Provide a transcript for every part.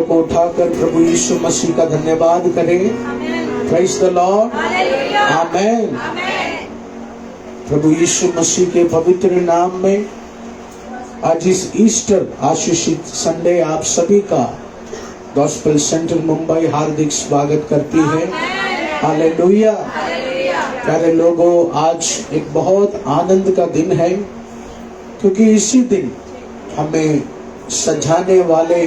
को उठाकर प्रभु यीशु मसीह का धन्यवाद करें। प्रेज़ द लॉर्ड, आमेन। प्रभु यीशु मसीह के पवित्र नाम में आज इस ईस्टर आशीषित संडे आप सभी का गॉस्पेल सेंटर मुंबई हार्दिक स्वागत करती है। हालेलुया। प्यारे लोगों, आज एक बहुत आनंद का दिन है, क्योंकि इसी दिन हमें सजाने वाले,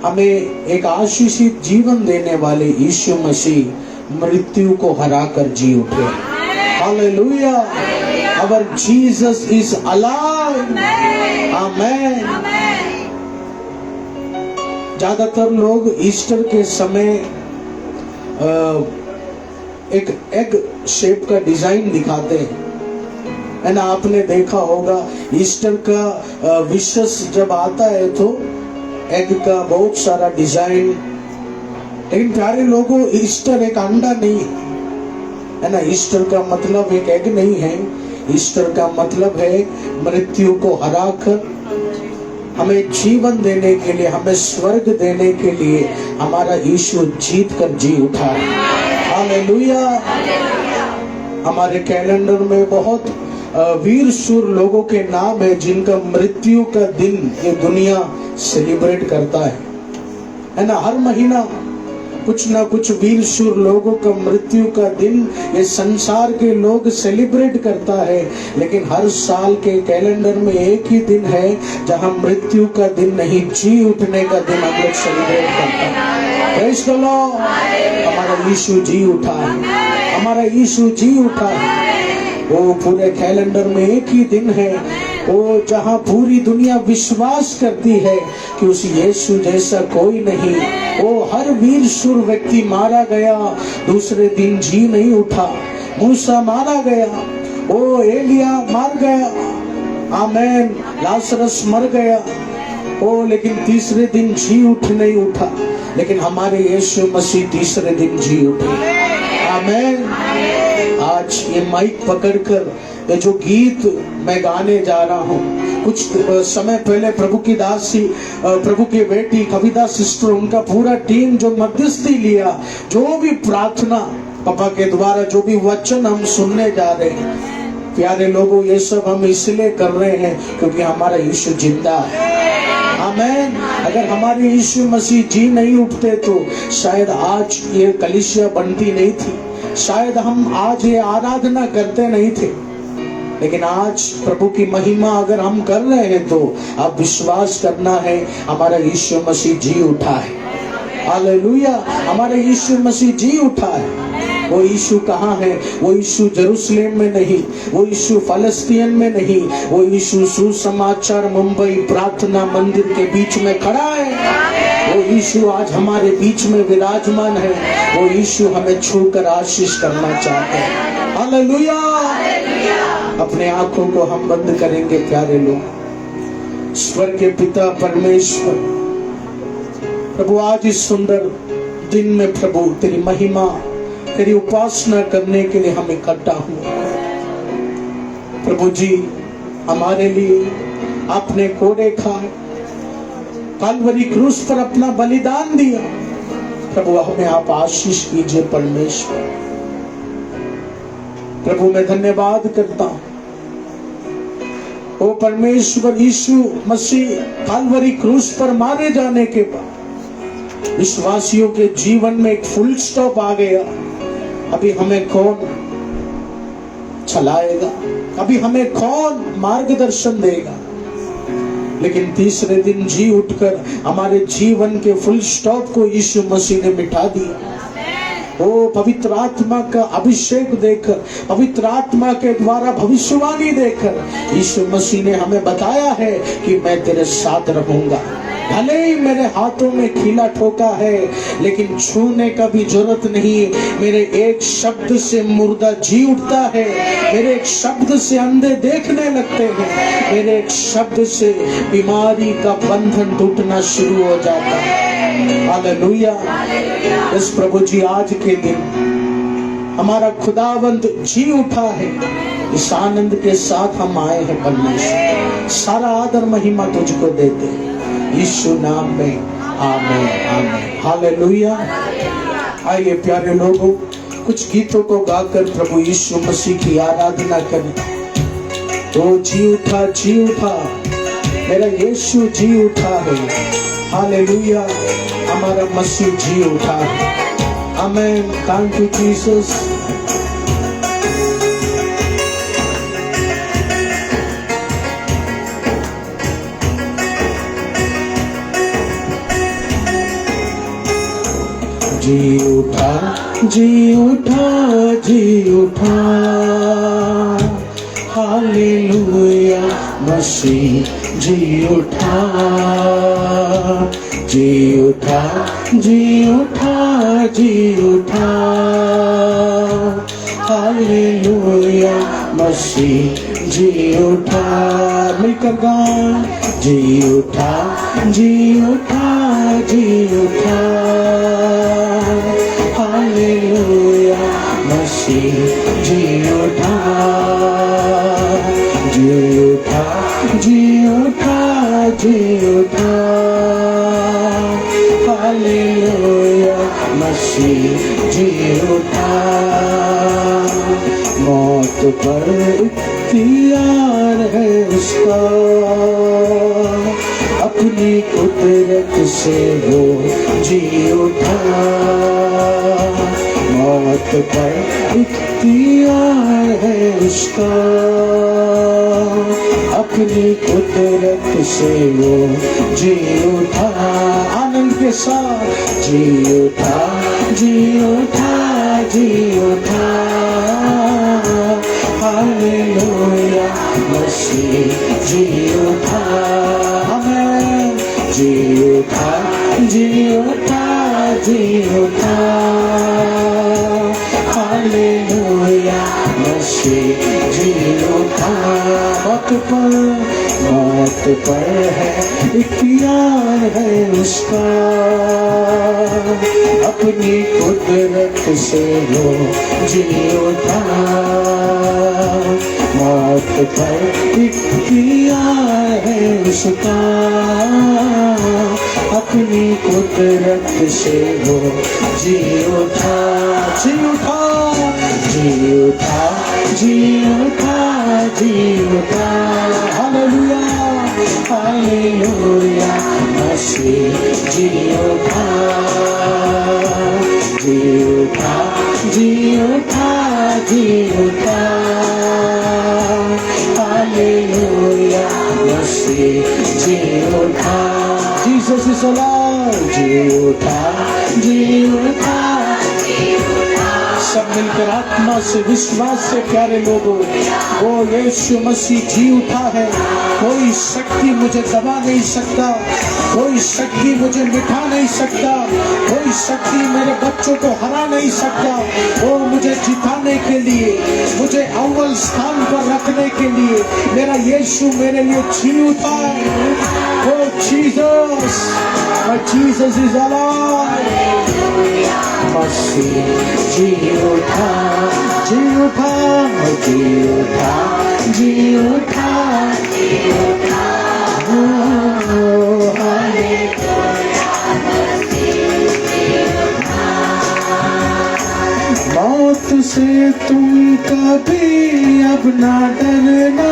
हमें एक आशीषित जीवन देने वाले यीशु मसीह मृत्यु को हराकर जी उठे। Hallelujah. Our Jesus is alive. Amen. ज्यादातर लोग ईस्टर के समय एक एग शेप का डिजाइन दिखाते हैं, है ना। आपने देखा होगा ईस्टर का विशेष जब आता है तो एग का बहुत सारा डिजाइन। लेकिन प्यारे लोगों, ईस्टर एक अंडा नहीं है ना। ईस्टर का मतलब एक एग नहीं है। ईस्टर का मतलब है मृत्यु को हराकर हमें जीवन देने के लिए, हमें स्वर्ग देने के लिए हमारा यीशु जीत कर जी उठा है। हालेलुया। हमारे कैलेंडर में बहुत वीर शूर लोगों के नाम है जिनका मृत्यु का दिन ये दुनिया सेलिब्रेट करता है ना। हर महीना कुछ ना कुछ वीर शूर लोगों का मृत्यु का दिन ये संसार के लोग सेलिब्रेट करता है। लेकिन हर साल के कैलेंडर में एक ही दिन है जहां मृत्यु का दिन नहीं, जी उठने का दिन हम लोग सेलिब्रेट करते हैं। Praise the Lord. हमारा यीशु जी उठा है, हमारा यीशु जी उठा है। वो पूरे कैलेंडर में एक ही दिन है वो जहां पूरी दुनिया विश्वास करती है कि उस यीशु जैसा कोई नहीं। वो हर वीर शूर व्यक्ति मारा गया, दूसरे दिन जी नहीं उठा। मूसा मारा गया, वो एलिया मार गया, आमेन। लाजरस मर गया, ओ लेकिन तीसरे दिन जी उठ नहीं उठा। लेकिन हमारे यीशु मसीह तीसरे दिन जी उठे, आमेन। आज ये माइक पकड़कर ये जो गीत मैं गाने जा रहा हूँ, कुछ समय पहले प्रभु की दासी, प्रभु की बेटी कविता सिस्टर, उनका पूरा टीम जो मध्यस्थी लिया, जो भी प्रार्थना पापा के द्वारा, जो भी वचन हम सुनने जा रहे हैं, प्यारे लोगों, ये सब हम इसलिए कर रहे हैं क्योंकि हमारा यीशु जिंदा है। आमेन। अगर हमारे यीशु मसीह जी नहीं उठते तो शायद आज ये कलीसिया बनती नहीं थी, शायद हम आज ये आराधना करते नहीं थे। लेकिन आज प्रभु की महिमा अगर हम कर रहे हैं तो आप विश्वास करना है, हमारा यीशु मसीह जी उठा है। हालेलुया। हमारा यीशु मसीह जी उठा है। वो यीशु कहाँ है? वो यीशु जेरूशलेम में नहीं, वो यीशु फलस्तीन में नहीं, वो यीशु सुसमाचार मुंबई प्रार्थना मंदिर के बीच में खड़ा है। वो यीशु आज हमारे बीच में विराजमान है। वो यीशु हमें छूकर आशीष करना चाहते हैं। हालेलुया। अपने आंखों को हम बंद करेंगे प्यारे लोग। स्वर्ग के पिता परमेश्वर, प्रभु आज इस सुंदर दिन में प्रभु तेरी महिमा, तेरी उपासना करने के लिए हम इकट्ठा हुए। प्रभु जी, हमारे लिए आपने कोड़े खाए, कालवरी क्रूस पर अपना बलिदान दिया। प्रभु हमें आप आशीष कीजिए परमेश्वर। प्रभु मैं धन्यवाद करता हूं, ओ परमेश्वर, यीशु मसीह कालवरी क्रूस पर मारे जाने के बाद विश्वासियों के जीवन में एक फुल स्टॉप आ गया। अभी हमें कौन चलाएगा, अभी हमें कौन मार्गदर्शन देगा? लेकिन तीसरे दिन जी उठकर हमारे जीवन के फुल स्टॉप को यीशु मसीह ने मिटा दिया। ओ पवित्र आत्मा का अभिषेक देकर, पवित्र आत्मा के द्वारा भविष्यवाणी देकर यीशु मसीह ने हमें बताया है कि मैं तेरे साथ रहूंगा। भले ही मेरे हाथों में खीला ठोका है, लेकिन छूने का भी जरूरत नहीं। मेरे एक शब्द से मुर्दा जी उठता है, मेरे एक शब्द से अंधे देखने लगते हैं, मेरे एक शब्द से बीमारी का बंधन टूटना शुरू हो जाता है। हालेलुया। इस प्रभु जी, आज के दिन हमारा खुदावंत जी उठा है। इस आनंद के साथ हम आए हैं परमेश्वर। सारा आदर महिमा तुझको देते हैं यीशु नाम में। आमीन आमीन हालेलुया। आइए प्यारे लोगों, कुछ गीतों को गाकर प्रभु यीशु मसीह की आराधना करें। वो जी उठा, मेरा यीशु जी उठा है। हालेलुया, हमारा मसीह जी उठा है। आमीन, थैंक यू जीसस। जी उठा, जी उठा, जी उठा, हालेलुया, मसीह जी उठा, जी उठा, जी उठा, जी उठा, हालेलुया, मसीह जी उठा। मिलकर गाएं, जी उठा, जी उठा, जी उठा, हालेलुया, मसीह जी उठा, जी उठा, जी उठा, जी उठा, हालेलुया, मसीह जी उठा। मौत पर इख्तियार है उसका, अपनी कुदरत से वो जी उठा। मौत पर इख्तियार है उसका, अपनी कुदरत से वो जी उठा। आनंद के साथ जी उठा, जी उठा, जी उठा, हालेलुया, मसीह जी उठा। आमीन, जी उठा, जी उठा, जी उठा, हालेलुया, मसीह जी उठा। मौत पर है इख्तियार है उसका, अपनी कुदरत से वो जी उठा। मौत पर इख्तियार है उसका, अपनी कुदरत से वो जी उठा। जी उठा, जी उठा, जी उठा, जी उठा, हालेलुया, हालेलुया, मसीह जी उठा, जी उठा, जी उठा, जी उठा, हालेलुया, मसीह जी उठा। जीसस इज अलाइव, जी उठा, जी उठा। सब मिलकर आत्मा से विश्वास से प्यारे लोगों, वो यीशु मसीह जी उठा है। कोई शक्ति मुझे दबा नहीं सकता, कोई शक्ति मुझे मिटा नहीं सकता, कोई शक्ति मेरे बच्चों को हरा नहीं सकता। वो मुझे जिताने के लिए, मुझे अव्वल स्थान पर रखने के लिए मेरा यीशु मेरे लिए जी उठा है। वो Jesus, my Jesus is alive। मसीह जी उठा, जी उठा, जी उठा, जी उठा, जी उठा, मौत से तुम कभी अब ना डरना,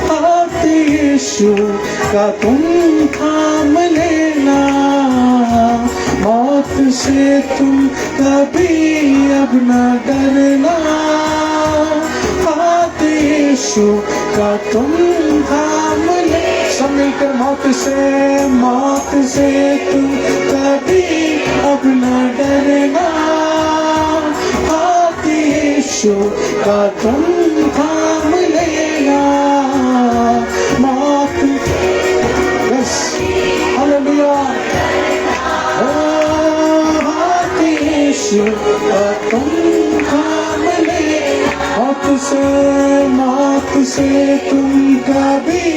हाथ यीशु का तुम थाम लेना। मौत से तुम कभी अब ना डरना, हाथ यीशु का तुम थाम ले। सब मिलकर मौत से तुम कभी अब ना डरना, हाथ यीशु का तुम थाम लेना। मौत, यस, हालेलुया, हाथ यीशु का तुम थाम ले। मौत से तुम कभी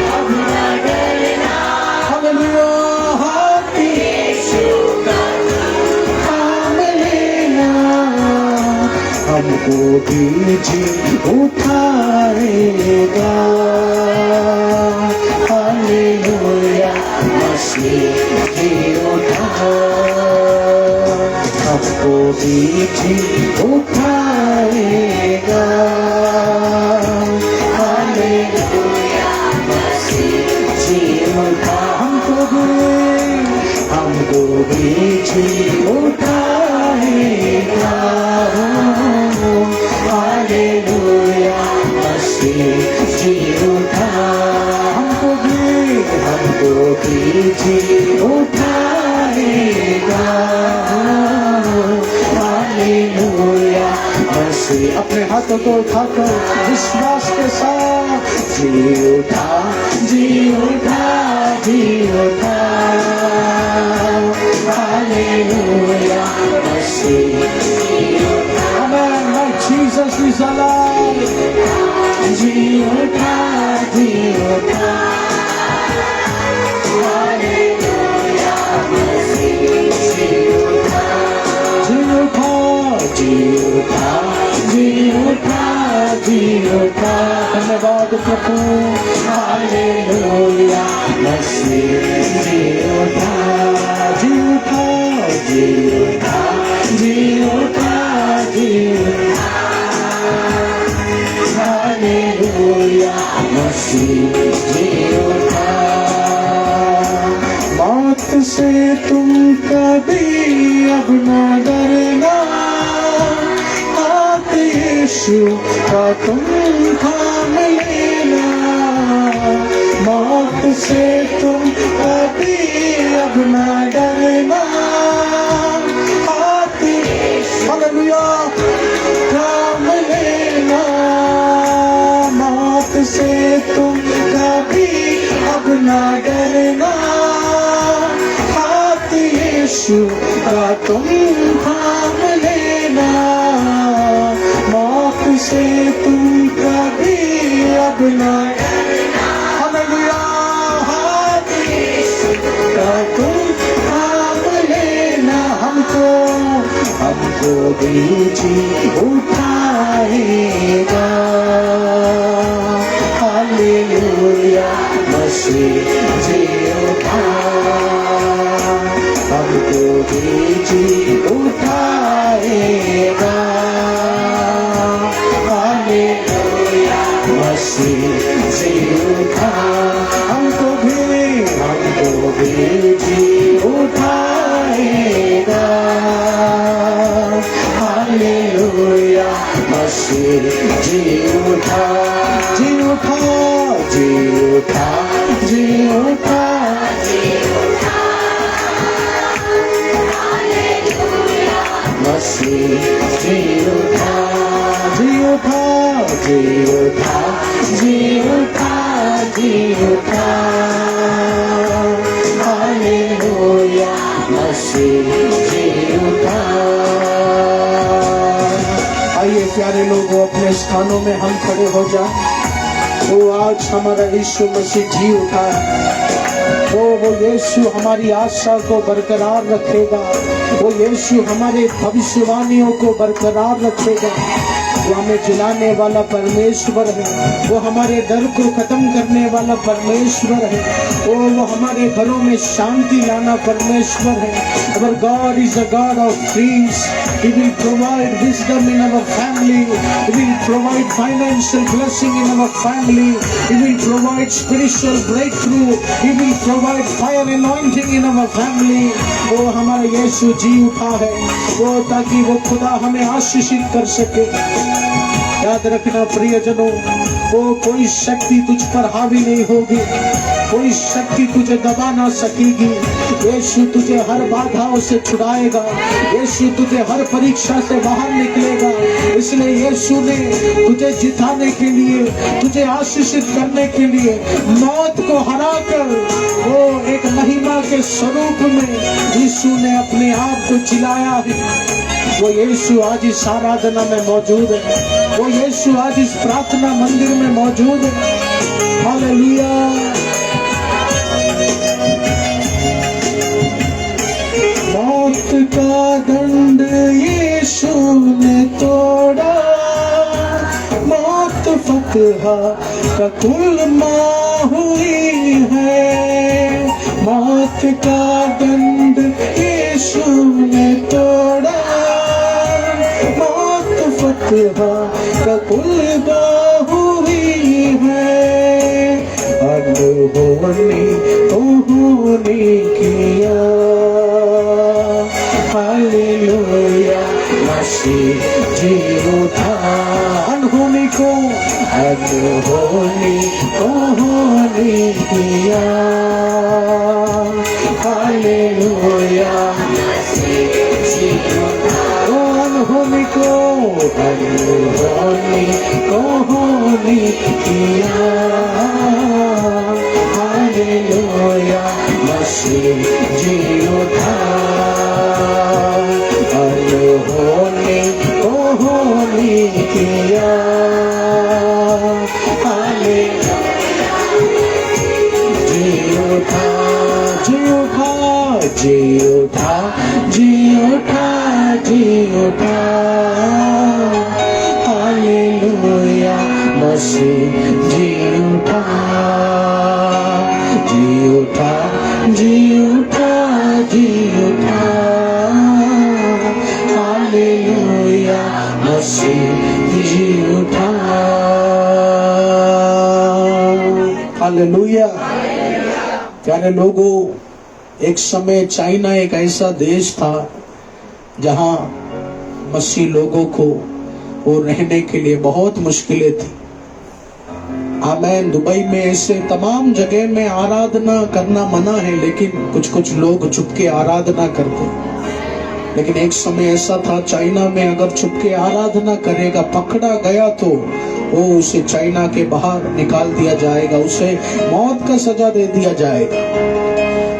अब ना डरना, हालेलुया, हाथ यीशु का तुम थाम लेना। हमको भी जी उठाएगा, हालेलुया, मसीह जी उठा, हमको भी जी उठाएगा। हालेलुया मसीह जी उठा, हमको भी जी उठाएगा। हालेलुया मसीह जी उठा, हमको भी जी उठाएगा। हालेलुया मसीह, अपने हाथों को उठाकर विश्वास के साथ जी उठा, जी उठा, जी उठा। हालेलुया मसीह जी उठा, Amen, my Jesus is alive। जी उठा, जी उठा। हालेलुया मसीह जी उठा, जी उठा, जी उठा, जी उठा, जी उठा। धन्यवाद प्रभु। हालेलुया मसीह जी उठा, जी उठा, जी उठा, जी उठा, जी उठा। हालेलुया मसीह जी उठा। मौत से तुम कभी अब न डरना, हाथ यीशु का तुम थाम लेना। मौत से तुम कभी अब न डरना, हाथ हालेलुया थाम लेना। मौत से तुम कभी अब न डरना, हाथ यीशु का तुम थाम लेना। मौत से तुम कभी अब न डरना, हालेलुया, हाथ यीशु का तुम थाम लेना। हमको भी जी उठाएगा। हालेलुया मसीह जी उठा, हमको भी जी उठाएगा। हालेलुया मसीह जी उठा, हमको भी जी उठाएगा। हालेलुया मसीह जी उठा, जी उठा, जी उठा, जी उठा, जी उठा। हालेलुया मसीह जी उठा, जी उठा, जी उठा, जी उठा, जी उठा। हालेलुया मसीह जी उठा। आइए प्यारे लोगों, अपने स्थानों में हम खड़े हो जाएं। वो आज हमारा यीशु मसीह जी उठा है। वो यीशु हमारी आशा को बरकरार रखेगा। वो यीशु हमारे भविष्यवाणियों को बरकरार रखेगा। वो हमें जिलाने वाला परमेश्वर है। वो हमारे डर को खत्म करने वाला परमेश्वर है। वो हमारे घरों में शांति लाना परमेश्वर है। Our God is a God of peace. He will provide wisdom in our family. He will provide financial blessing in our family. He will provide spiritual breakthrough. He will provide fire anointing in our family. वो हमारा यीशु जी उठा है, वो ताकि वो खुदा हमें आशीषित कर सके। याद रखना प्रियजनों, वो कोई शक्ति तुझ पर हावी नहीं होगी, कोई शक्ति तुझे दबा ना सकेगी। यीशु तुझे हर बाधाओं से छुड़ाएगा। यीशु तुझे हर परीक्षा से बाहर निकलेगा। इसलिए यीशु ने तुझे जिताने के लिए, तुझे आशीषित करने के लिए मौत को हराकर वो एक महिमा के स्वरूप में यीशु ने अपने आप को जिलाया है। वो यीशु आज इस आराधना में मौजूद है। वो यीशु आज इस प्रार्थना मंदिर में मौजूद है। हालेलुया। मौत का दंड यीशु ने तोड़ा, मौत फतह का कुल मां हुई है। मौत का दंड यीशु ने तोड़ा, मौत फतह का कुल्बा हुई है, अनहोनी उन्होंने किया। हालेलुया मसीह जी उठा, अनहोनी को अनहोनी उन्होंने किया। हालेलुया अनहोनी को अनहोनी उन्होंने किया। हालेलुया मसीह जी उठा, अनहोनी उन्होंने किया। जी उठा जी उठा जी उठा जी उठा जी उठा। हालेलुया मसीह जी उठा, जी उठा जी उठा जी उठा। हालेलुया मसीह जी उठा। हालेलुया। प्यारे लोगों, एक समय चाइना एक ऐसा देश था जहां मसीह लोगों को वो रहने के लिए बहुत मुश्किलें थी। आमेन। दुबई में ऐसे तमाम जगह में आराधना करना मना है, लेकिन कुछ कुछ लोग चुपके आराधना करते। लेकिन एक समय ऐसा था चाइना में, अगर चुपके आराधना करेगा, पकड़ा गया तो वो उसे चाइना के बाहर निकाल दिया जाएगा, उसे मौत का सजा दे दिया जाएगा।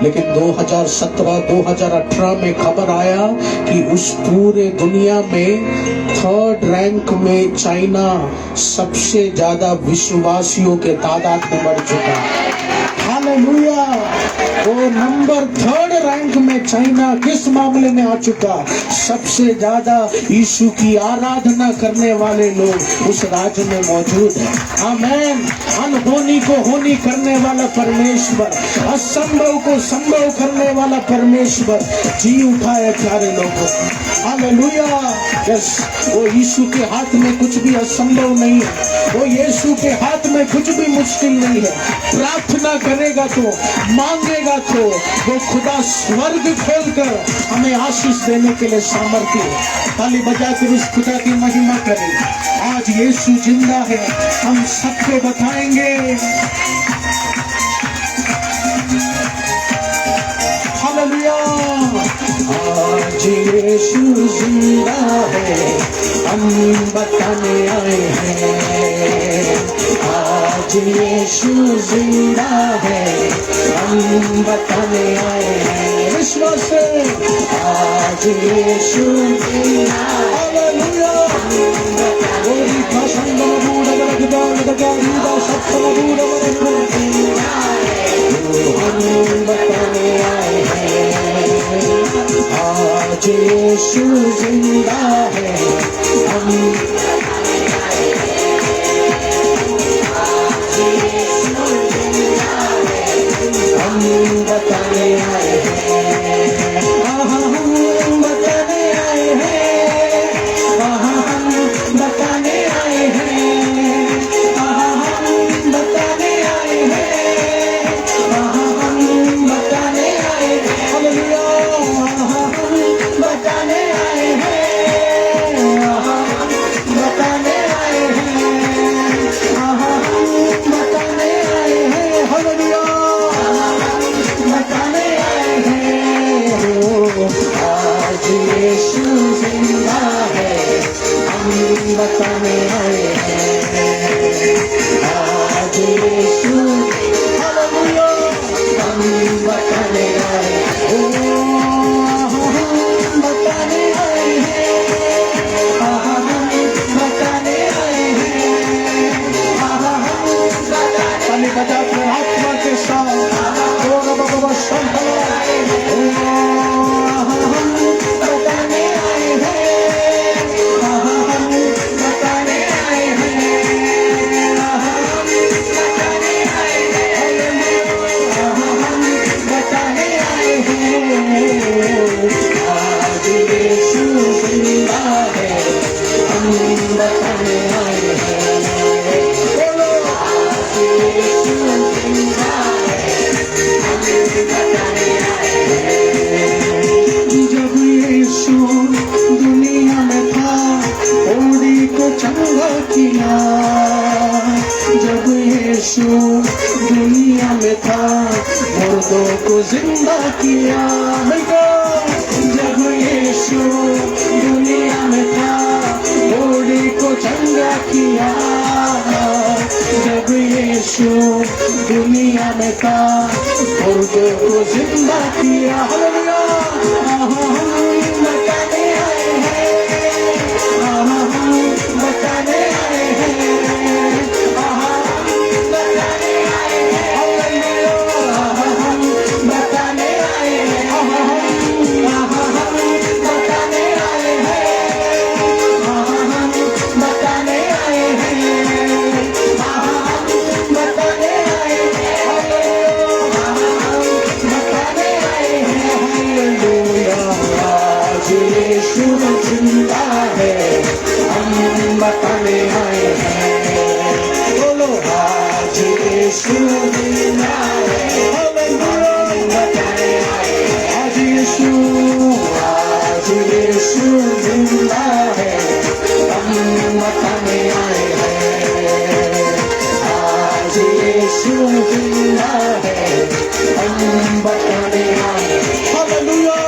लेकिन 2017-2018 में खबर आया कि उस पूरे दुनिया में 3rd रैंक में चाइना सबसे ज्यादा विश्वासियों के तादाद में बढ़ चुका है। हालेलुया। वो नंबर 3rd रैंक में चाइना किस मामले में आ चुका? सबसे ज्यादा यीशु की आराधना करने वाले लोग उस राज्य में मौजूद है। आमेन। अनहोनी को होनी करने वाला परमेश्वर, असंभव को संभव करने वाला परमेश्वर जी उठा है प्यारे लोगों। हालेलुया। यस, वो यीशु के हाथ में कुछ भी असंभव नहीं है, वो यीशु के हाथ में कुछ भी मुश्किल नहीं है। प्रार्थना करेगा तो, मांगेगा तो वो खुदा स्वर्ग खोलकर हमें आशीष देने के लिए सामर्थ्य है। ताली बजाकर उस खुदा की महिमा करें। आज यीशु जिंदा है, हम सबको बताएंगे। हालेलुया। आज यीशु जिंदा है, हम बताने आए हैं। आज यीशु जिंदा है, हम बताने आए हैं। विश्वास से आज यीशु जिंदा। हालेलुया। गोरी भाषण बूढ़ लगदा लगदा रीदा सत्संग बूढ़ हम बताने आए हैं। आज यीशु जिंदा है, हम बताने आए हैं। हम बताने आए हैं। हम बताने आए हैं। हम बताने आए हैं। हम बताने आए हैं। हालेलुया। हम बताने आए हैं। हम बताने आए हैं। हम बताने आए हैं। हालेलुया। बताने आए हैं। आज यीशु जिंदा है, हम बताने आए हैं। आज यीशु, हालेलुया, हम बताने आए हैं। हम बताने आए हैं। हम बताने आए हैं। हम बताने आत्मा के साथ बताने आए हैं। मुर्दों को जिंदा किया। जब यीशु दुनिया में था, घोड़ी को चंगा किया। जब यीशु दुनिया में था, मुर्दों को जिंदा किया। हालेलुया। बताने आए हैं, बताने आए हैं, बताने आए हैं, हालेलुया। बताने आए हैं, बताने आए हैं, बताने आए हैं, बताने आए हैं, बताने आए हैं, हालेलुया। आज यीशु जिंदा है, हम बताने आए हैं। बोलो आज यीशु जिंदा है, हालेलुया। बताने आए हैं। आज यीशु जिंदा है, हम बताने आए हैं। आज यीशु जिंदा है, हम बताने आए हैं। हालेलुया।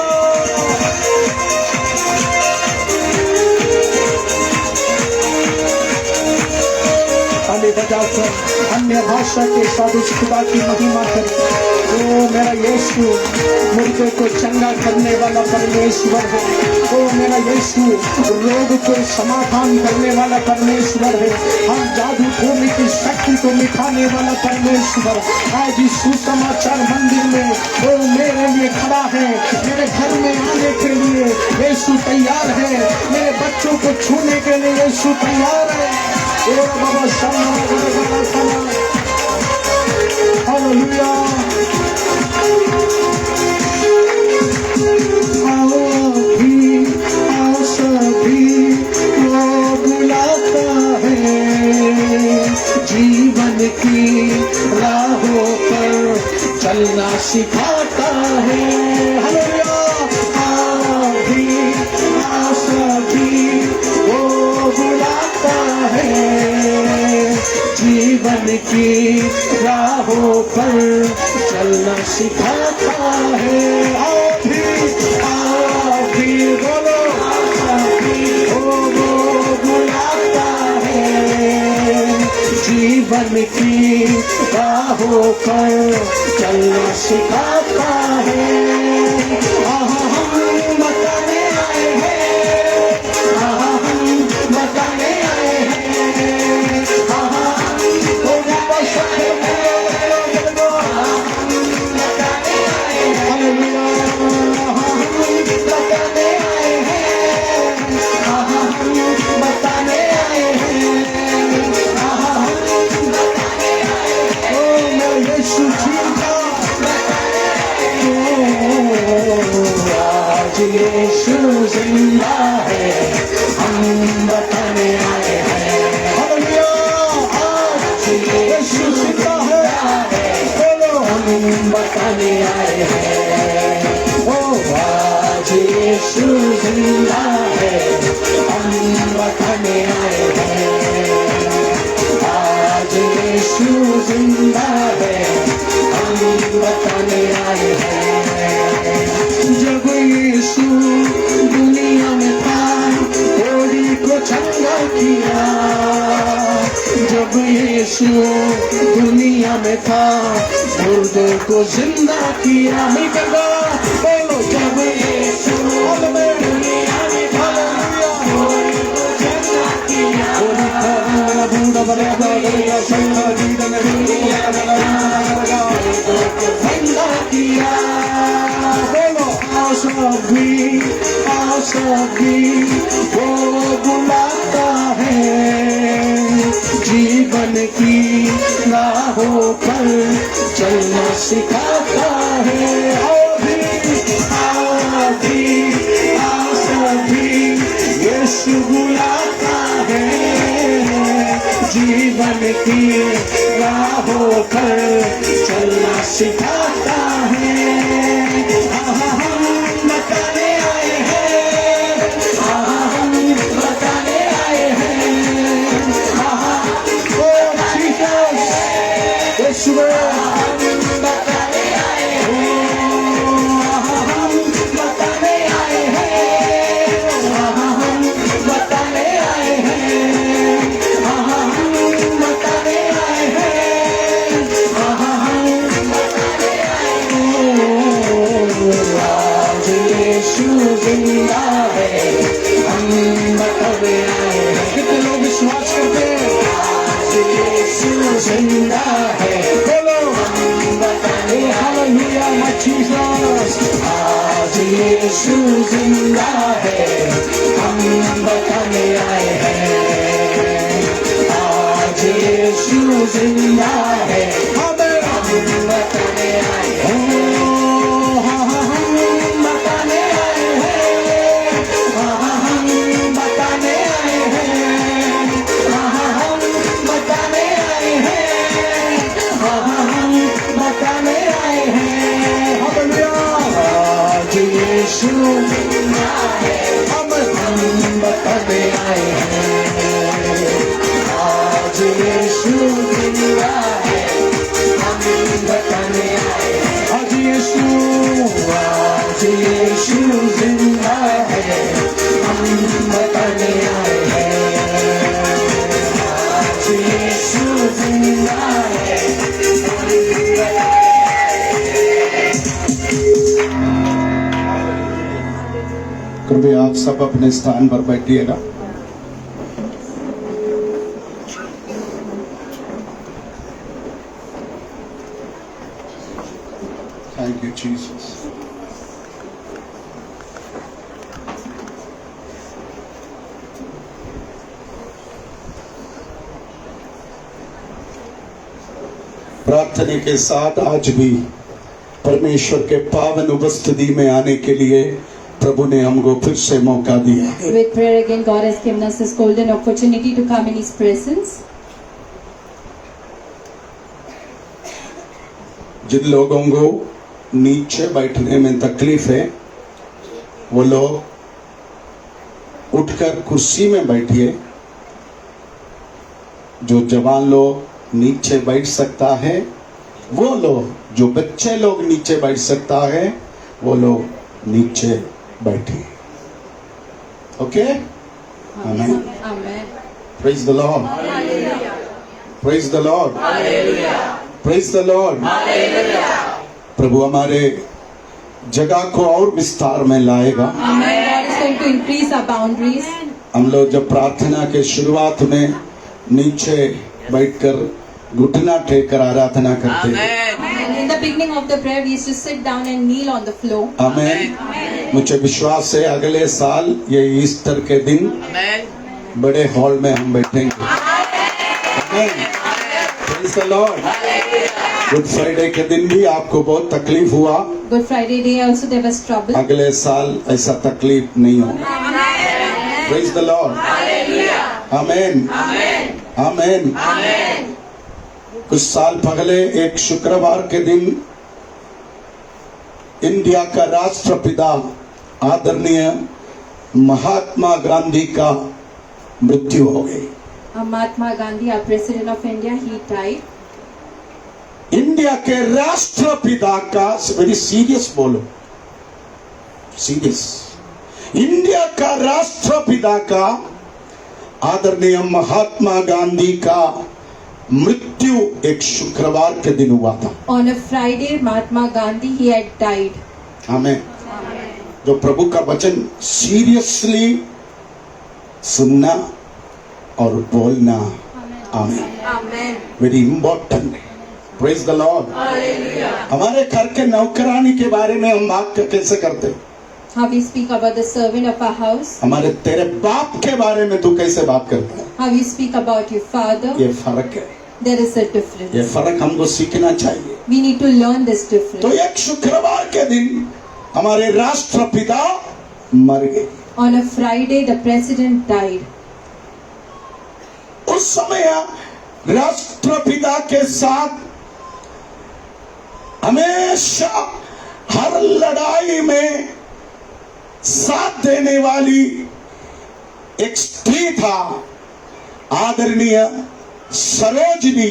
ताली बजाकर अन्य भाषा के साथ उस खुदा की महिमा करें। ओ मेरा यीशु मुर्दे को चंगा करने वाला परमेश्वर है। ओ मेरा यीशु रोग को समाधान करने वाला परमेश्वर है। हम जादू टोने की शक्ति को मिटाने वाला परमेश्वर आज इस सुसमाचार मंदिर में ओ मेरे लिए खड़ा है। मेरे घर में आने के लिए यीशु तैयार है। मेरे बच्चों को छूने के लिए यीशु तैयार है। ओ बाबा हालेलुया। आओ सभी वो बुलाता है, जीवन की राहों पर चलना सिखाता है। हालेलुया। आओ सभी वो बुलाता है, जीवन की राहों पर चलना सिखाता है। आओ भी बोलो, वो बुलाता है, जीवन की राहों पर चलना सिखाता है। हम बताने आए हैं, हम बताने आए हैं, यीशु जिंदा है, हम बताने आए हैं। हालेलुया। आज यीशु जिंदा है, बोलो हम बताने आए हैं। ओ आज यीशु जिंदा है, हम बताने आए हैं। आज यीशु जिंदा है, हम बताने आए हैं। जब यीशु दुनिया में था, घोड़ी को चंगा किया। जब यीशु दुनिया में था, मुर्दों को जिंदा किया। मिलकर बोलो जब यीशु दुनिया में था, घोड़ी को चंगा किया। बूढ़ा बड़ा जिंदा किया। सभी वो बुलाता है, जीवन की राहों पर चलना सिखाता है। आओ सभी यीशु बुलाता है, जीवन की राहों पर चलना सिखाता है। यीशु जिंदा है, हम बताने आए हैं। कितने लोग विश्वास करते हैं? आज यीशु जिंदा है, बोलो हम बताने हालेलुया माय जीसस। आज यीशु जिंदा है, हम बताने आए हैं। आज यीशु जिंदा है, हम बताने आए हैं। यीशु जिंदा है, हम बताने आए हैं। आज यीशु जिंदा है, हम बताने आए हैं। आज यीशु जिंदा है, हम बताने आए हैं। आज यीशु जिंदा है, कृपया आप सब अपने स्थान पर बैठिएगा। Thank you Jesus. प्रार्थना के साथ आज भी परमेश्वर के पावन उपस्थिति में आने के लिए प्रभु ने हमको फिर से मौका दिया। With prayer again, God has given us this golden opportunity to come in His presence. जिन लोगों को नीचे बैठने में तकलीफ है वो लोग उठकर कुर्सी में बैठिए। जो जवान लोग नीचे बैठ सकता है वो लोग, जो बच्चे लोग नीचे बैठ सकता है वो लोग नीचे बैठिए। Okay? Amen. Amen. Praise the Lord. Praise the Lord. Praise the Lord. प्रभु हमारे जगह को और विस्तार में लाएगा। Amen. God is going to increase our boundaries. हम लोग जब प्रार्थना के शुरुआत में नीचे बैठकर घुटना टेक कर आराधना करते हैं। And in the beginning of the prayer, we used to sit down and kneel on the floor. आमेन। मुझे विश्वास है अगले साल ये ईस्टर के दिन बड़े हॉल में हम बैठेंगे। Amen. Praise the Lord. Good Friday के दिन भी आपको बहुत तकलीफ हुआ। Good Friday day also there was trouble. अगले साल ऐसा तकलीफ नहीं होगा। Praise the Lord. Amen. Amen. कुछ साल पहले एक शुक्रवार के दिन इंडिया का राष्ट्रपिता आदरणीय महात्मा गांधी का मृत्यु हो गई। Mahatma Gandhi, our President of India, he died. India के राष्ट्रपिता का, वेरी सीरियस बोलो, सीरियस, इंडिया का राष्ट्रपिता का आदरणीय महात्मा गांधी का मृत्यु एक शुक्रवार के दिन हुआ था। On a Friday, Mahatma Gandhi, he had died. हमें जो प्रभु का वचन सीरियसली सुनना और बोलना, आमीन, very important. Praise the Lord. हमारे घर के नौकरानी के बारे में हम बात कैसे करते हैं? How we speak about the servant of our house. हमारे तेरे बाप के बारे में तू कैसे बात करता है? How you speak about your father. ये फर्क है। There is a difference. ये फर्क हमको सीखना चाहिए। We need to learn this difference. तो एक शुक्रवार के दिन हमारे राष्ट्रपिता मर गए। On a Friday, the president died. उस समय राष्ट्रपिता के साथ हमेशा हर लड़ाई में साथ देने वाली एक स्त्री था, आदरणीय Sarojini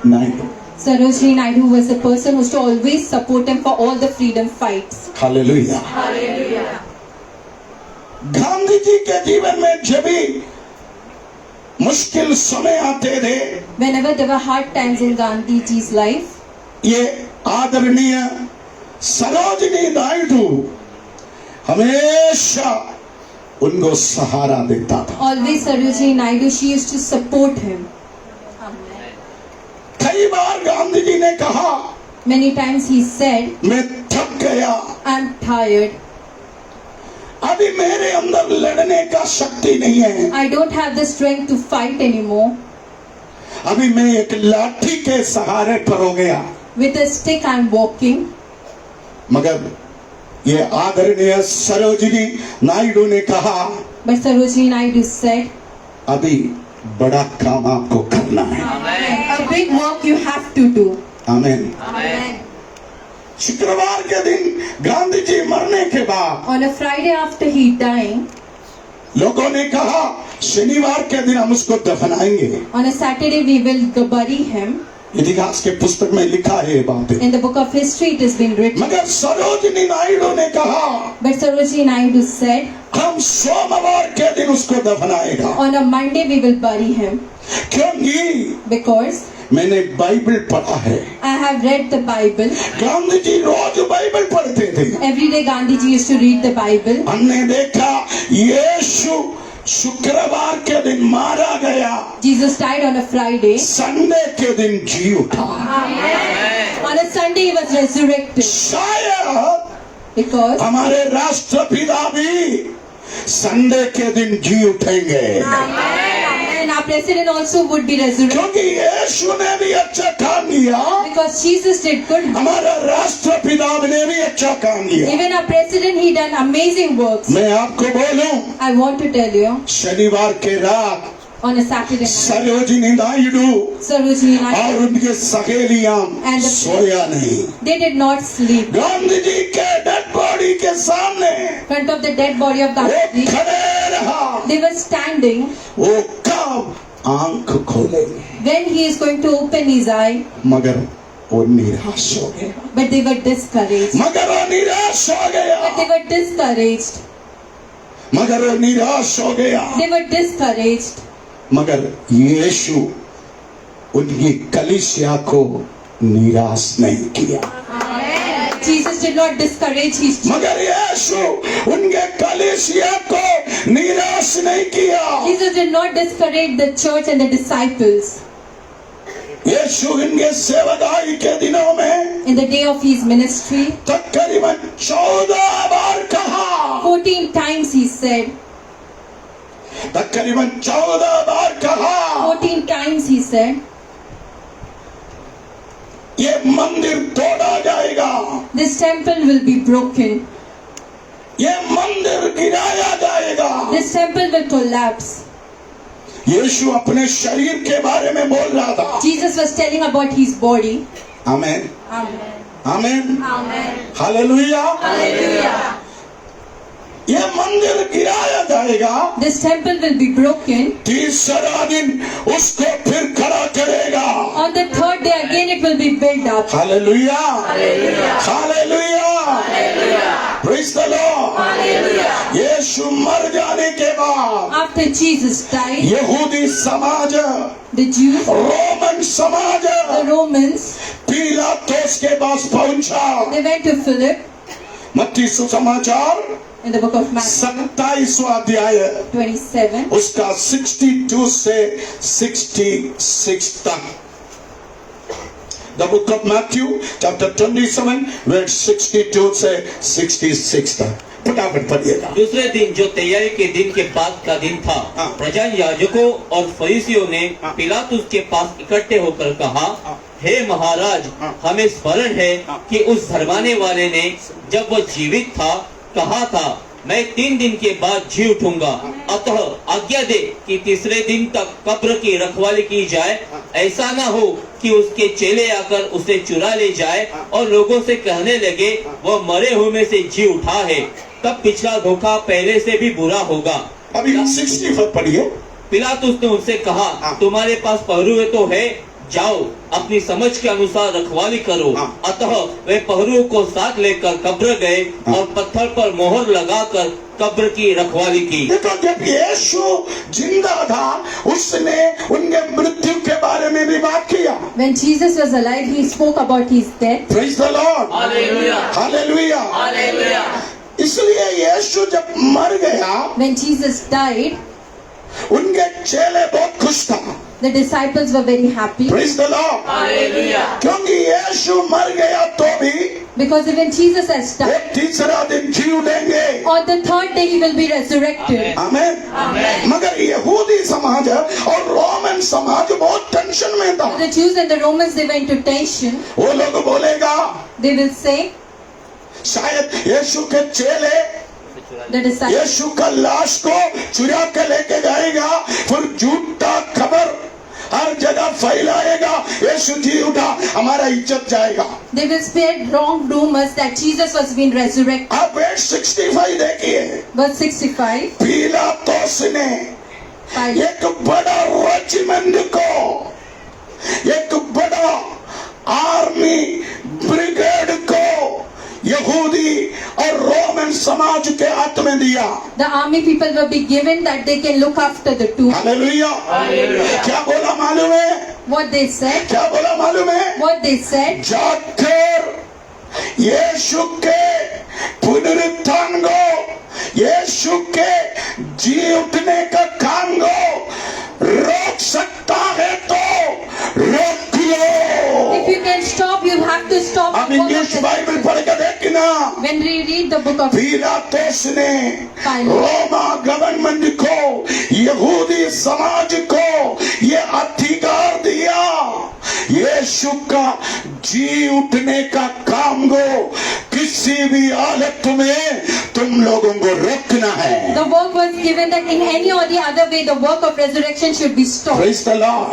Naidu. Sarojini Naidu was the person who used to always support him for all the freedom fights. Hallelujah. Gandhi ji के जीवन में जब भी मुश्किल समय आते थे, Whenever there were hard times in Gandhiji's life, ये आदरणीय सरोजिनी नायडू हमेशा उनको सहारा देता था। Always Sarojini Naidu, she used to support him. कई बार गांधी जी ने कहा, Many times he said, मैं थक गया, I'm tired. अभी मेरे अंदर लड़ने का शक्ति नहीं है, I don't have the strength to fight anymore. अभी मैं एक लाठी के सहारे पर हो गया। With a stick I'm walking. मगर ये आदरणीय सरोजिनी नायडू ने कहा, But Sarojini Naidu said, अभी बड़ा काम आपको करना है। a big work you have to do. आमीन। Amen. शुक्रवार के दिन गांधी जी मरने के बाद On a Friday after he dying, लोगों ने कहा शनिवार के दिन हम उसको दफनाएंगे। on a Saturday we will bury him. इतिहास के पुस्तक में लिखा है ये बातें। In the book of history it has been written. मगर सरोजिनी नायडू ने कहा, But Sarojini Naidu said, हम सोमवार के दिन उसको दफनाएगा, on a Monday we will bury him. क्योंकि Because मैंने बाइबल पढ़ा है। I have read the Bible. Gandhi ji रोज बाइबल पढ़ते थे। Every day Gandhi ji used to read the Bible. हमने देखा यीशु शुक्रवार के दिन मारा गया, Jesus died on a Friday. Sunday के दिन जी उठा। On a Sunday he was resurrected. शायद Because हमारे राष्ट्रपिता भी संडे के दिन जी उठेंगे, and our president also would be resurrected. क्योंकि यीशु ने भी अच्छा काम किया, Because Jesus did good. हमारा राष्ट्रपिता ने भी अच्छा काम किया। Even our president, he done amazing works. मैं आपको बोलूं, I want to tell you, शनिवार के रात on a Saturday night, Sarojini Naidu Sarojini और Naidu, उनके सहेलियां And the- सोया नहीं। they did not sleep. Gandhi ji के डेड बॉडी के सामने In front of the dead body of वो Gandhi, खड़े रहा, they were standing. वो कब आंख खोलेंगे, When he is going to open his eye, मगर वो निराश हो गया, but they were discouraged. मगर वो निराश हो But गया, they were discouraged. मगर वो निराश हो गया, They were discouraged. मगर यीशु उनकी कलीसिया को निराश नहीं किया, Jesus did not discourage his church. मगर यीशु उनके कलीसिया को निराश नहीं किया। Jesus did not discourage the church and the disciples. यीशु इनके सेवकाई के दिनों में In the day of his ministry, तकरीबन 14 बार कहा, 14 times he said, तकरीबन 14 बार कहा, 14 times he said, ये मंदिर तोड़ा जाएगा, this temple will be broken. ये मंदिर गिराया जाएगा। This temple will collapse. यीशु अपने शरीर के बारे में बोल रहा था। Jesus was telling about his body. Amen, Amen. Amen, Amen. Hallelujah. Hallelujah. ये मंदिर गिराया जाएगा, This temple will be broken. तीसरा दिन उसको फिर खड़ा करेगा। On the third day again it will be built up. Hallelujah, hallelujah, praise the Lord. Yeshu मर जाने के बाद After Jesus died, यहूदी समाज, the Jews, रोमन समाज the Romans, पिलातुस के पास पहुंचा। they went to Philip मत्ती सुसमाचार in the book of Matthew 27वां अध्याय 27. उसका 62 से 66 तक। The book of Matthew chapter 27 verse 62 से 66 तक। फटाफट पढ़िएगा। दूसरे दिन जो तैयारी के दिन के बाद का दिन था, हाँ। प्रधान याजकों और फरीसियों ने हाँ। पिलातुस के पास इकट्ठे होकर कहा, हाँ। हे महाराज, हाँ। हमें स्मरण है हाँ। कि उस धर्माने वाले ने जब वो जीवित था कहा था, मैं 3 दिन के बाद जी उठूंगा। अतः आज्ञा दे कि तीसरे दिन तक कब्र की रखवाली की जाए, ऐसा ना हो कि उसके चेले आकर उसे चुरा ले जाए और लोगों से कहने लगे वह मरे हुए में से जी उठा है, तब पिछला धोखा पहले से भी बुरा होगा। अभी 65 पढ़िए। पिलातुस ने उनसे कहा, हाँ। तुम्हारे पास पहरुए तो है, जाओ अपनी समझ के अनुसार रखवाली करो। हाँ। अतः वे पहरुओं को साथ लेकर कब्र गए हाँ। और पत्थर पर मोहर लगाकर कब्र की रखवाली की। देखो, जब यीशु जिंदा था उसने उनके मृत्यु के बारे में भी बात किया। When Jesus was alive, he spoke about his death. Praise the Lord, hallelujah, hallelujah. Hallelujah. इसलिए यीशु जब मर गया, When Jesus died, उनके चेले बहुत खुश था। the disciples were very happy praise the Lord. क्योंकि यीशु मर गया तो भी because even Jesus has वो died, तीसरा दिन जी उठेंगे। on the third day he will be resurrected. आमीन। मगर यहूदी समाज और रोमन समाज बहुत टेंशन में था। The Jews and the Romans, they went to tension. वो लोग बोलेगा They will say, शायद यीशु के चेले the disciples, यीशु का लाश को चुरा के लेके जाएगा, फिर झूठा खबर हर जगह फैलाएगा, यीशु जी उठा, हमारा इज्जत जाएगा। they will spread wrong rumors that Jesus was being resurrected. आप verse 65 देखिए। Verse 65, पिलातुस ने Pilate, एक बड़ा रेजिमेंट को, एक बड़ा आर्मी ब्रिगेड को यहूदी और रोमन समाज के हाथ में दिया। the army people will be given that they can look after the tomb. Hallelujah. क्या बोला मालूम है? What they said, क्या बोला मालूम है? what they said, जाकर यीशु के पुनरुत्थान को, यीशु के जी उठने का काम को रोक सकता है तो रोक if low. you can stop, you have to stop. आप the work of English the- Bible पढ़ के देखना। When we read the book of पिलातुस ने Pilate, रोमा गवर्नमेंट को, यहूदी समाज को ये अधिकार दिया, यीशु का जी उठने का काम को किसी भी हालत में तुम लोगों को रोकना है। the work was given that in any or the other way, the work of resurrection should be stopped. Praise the Lord.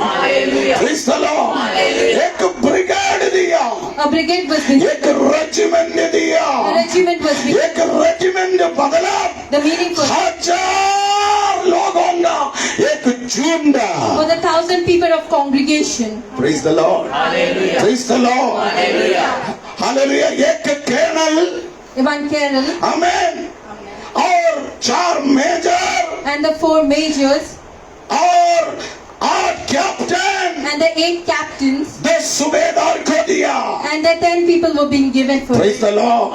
Praise the Lord. एक ब्रिगेड दिया, A brigade was being, एक रेजिमेंट दिया, a regiment was being, एक regiment बदला the meaning for 1000 लोगों का एक झुंड। for the 1,000 people of congregation. Praise the Lord. Praise the Lord. Hallelujah. एक कर्नल, One colonel आमेन, और 4 मेजर and the 4 majors और 8 कैप्टन, and the 8 captains 10 सूबेदार को दिया। and the 10 people were being given for it. Praise the Lord.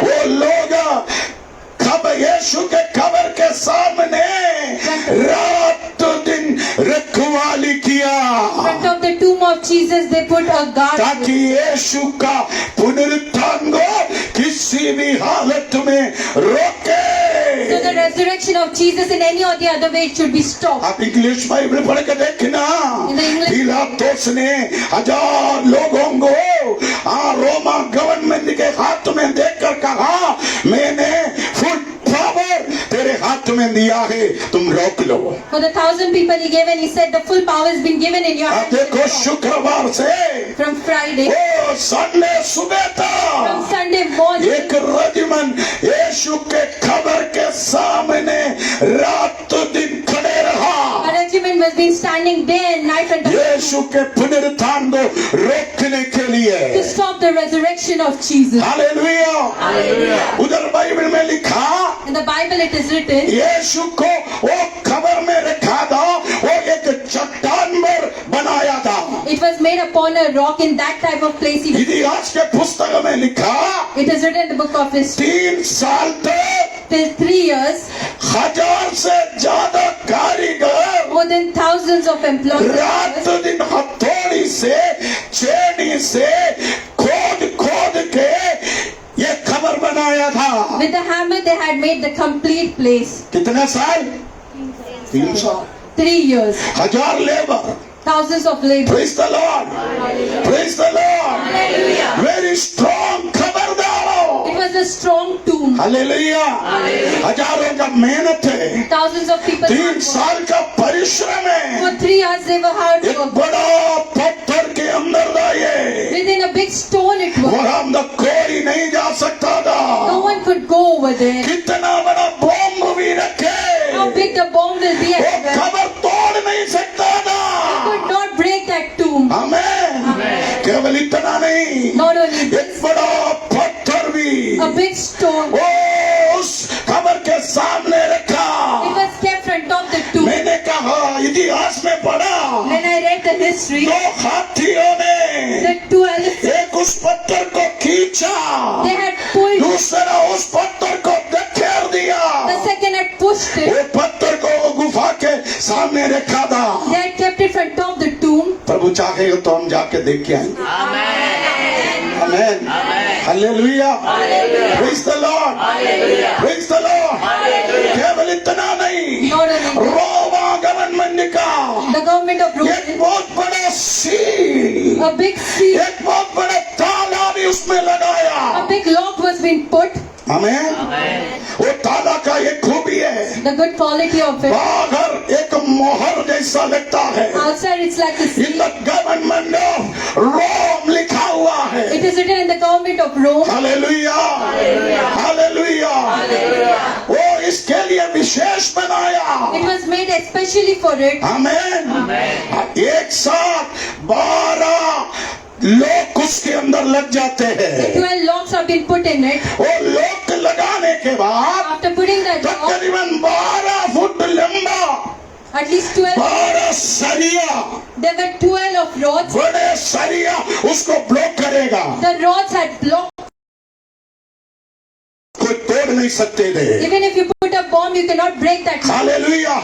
वो लोग कब यीशु के कब्र के सामने रात दिन रखवाली In किया, front of the tomb of Jesus, they put a guard ताकि यीशु का पुनरुत्थान को किसी भी हालत में रोके। so the resurrection of Jesus in any or the other way it should be stopped. आप इंग्लिश बाइबल पढ़ के देखना। In the English- पिलातुस ने 1000 लोगों को रोमा गवर्नमेंट के हाथ में देकर कहा, मैंने फुल पावर तेरे हाथ में दिया है, तुम रोक लो। For the 1,000 people he gave, and he said the full power has been given in your आप hands देखो शुक्रवार से from Friday, ओ संडे सुबह from तक Sunday morning. एक रेजिमेंट यीशु के कब्र के सामने रात दिन खड़े रहा, A regiment was being standing day and night and यीशु के पुनरुत्थान को रोकने के to लिए। stop the resurrection of Jesus. Hallelujah. उधर बाइबल में लिखा, In the Bible it is written, यीशु को वो कब्र में रखा था, वो एक चट्टान पर बनाया था। it was made upon a rock. In that type of place, इतिहास के पुस्तक में लिखा, it is written in the book of history. 3 साल तक Till 3 years, 1000 से ज्यादा कारीगर more than thousands of employees रात दिन हथौड़ी से, छेनी से खोद खोद के ये कब्र बनाया था। with the hammer they had made the complete place. कितना साल? 3 साल। 3 years, 1000 labour. thousands of labor. Praise the Lord. Praise the Lord. Very strong खबरदारो। It was a strong tomb. Hallelujah. हजारों का मेहनत है, Thousands of people. 3 साल का परिश्रम है। For 3 years they were hard एक work. बड़ा पत्थर के अंदर था ये, Within a big stone it was. वहां अंदर कोई नहीं जा सकता No था। one could go over there. कितना बड़ा बॉम्ब भी रखे, How big the bomb will be वो at the खबर तोड़ नहीं सकता था। could not break that tomb. आमेन। केवल इतना नहीं, Not only एक this, बड़ा पत्थर भी a big stone. वो उस खबर के सामने रखा। It was kept front of the tomb. मैंने कहा, इतिहास में पढ़ा, When I read the history, 2 हाथियों ने the 2 elephants, एक उस पत्थर को खींचा, they had pulled, दूसरा उस पत्थर को closed वो it. पत्थर को वो गुफा के सामने रखा था। They had kept it from top the tomb. प्रभु चाहेगा तो हम जाके देख के आएंगे। Amen, hallelujah, praise the Lord, praise the Lord. केवल इतना नहीं, Not only रोमा गवर्नमेंट का the government of एक Rome, बहुत बड़ा सील, a big seal, एक बहुत बड़ा ताला भी उसमें लगाया। a big lock was being put. आमेन। वो ताला का एक खूबी है, The good quality of it. बाहर एक मोहर जैसा लगता है। Outside it's like a in seal. The government of Rome लिखा हुआ है। It is written in the government of Rome. Hallelujah, hallelujah. वो इसके लिए विशेष बनाया। It was made especially for it. आमेन। एक साथ 12 लोग उसके अंदर लग जाते The हैं। 12 locks have been put in it. वो लोग लगाने के बाद After putting that lock, तकरीबन 12 फुट लंबा, at least 12, 12 सरिया, there were 12 of rods. बड़े सरिया उसको ब्लॉक करेगा। The rods had blocked. कोई तोड़ नहीं सकते थे। Even if you put a bomb, you cannot break that. Hallelujah.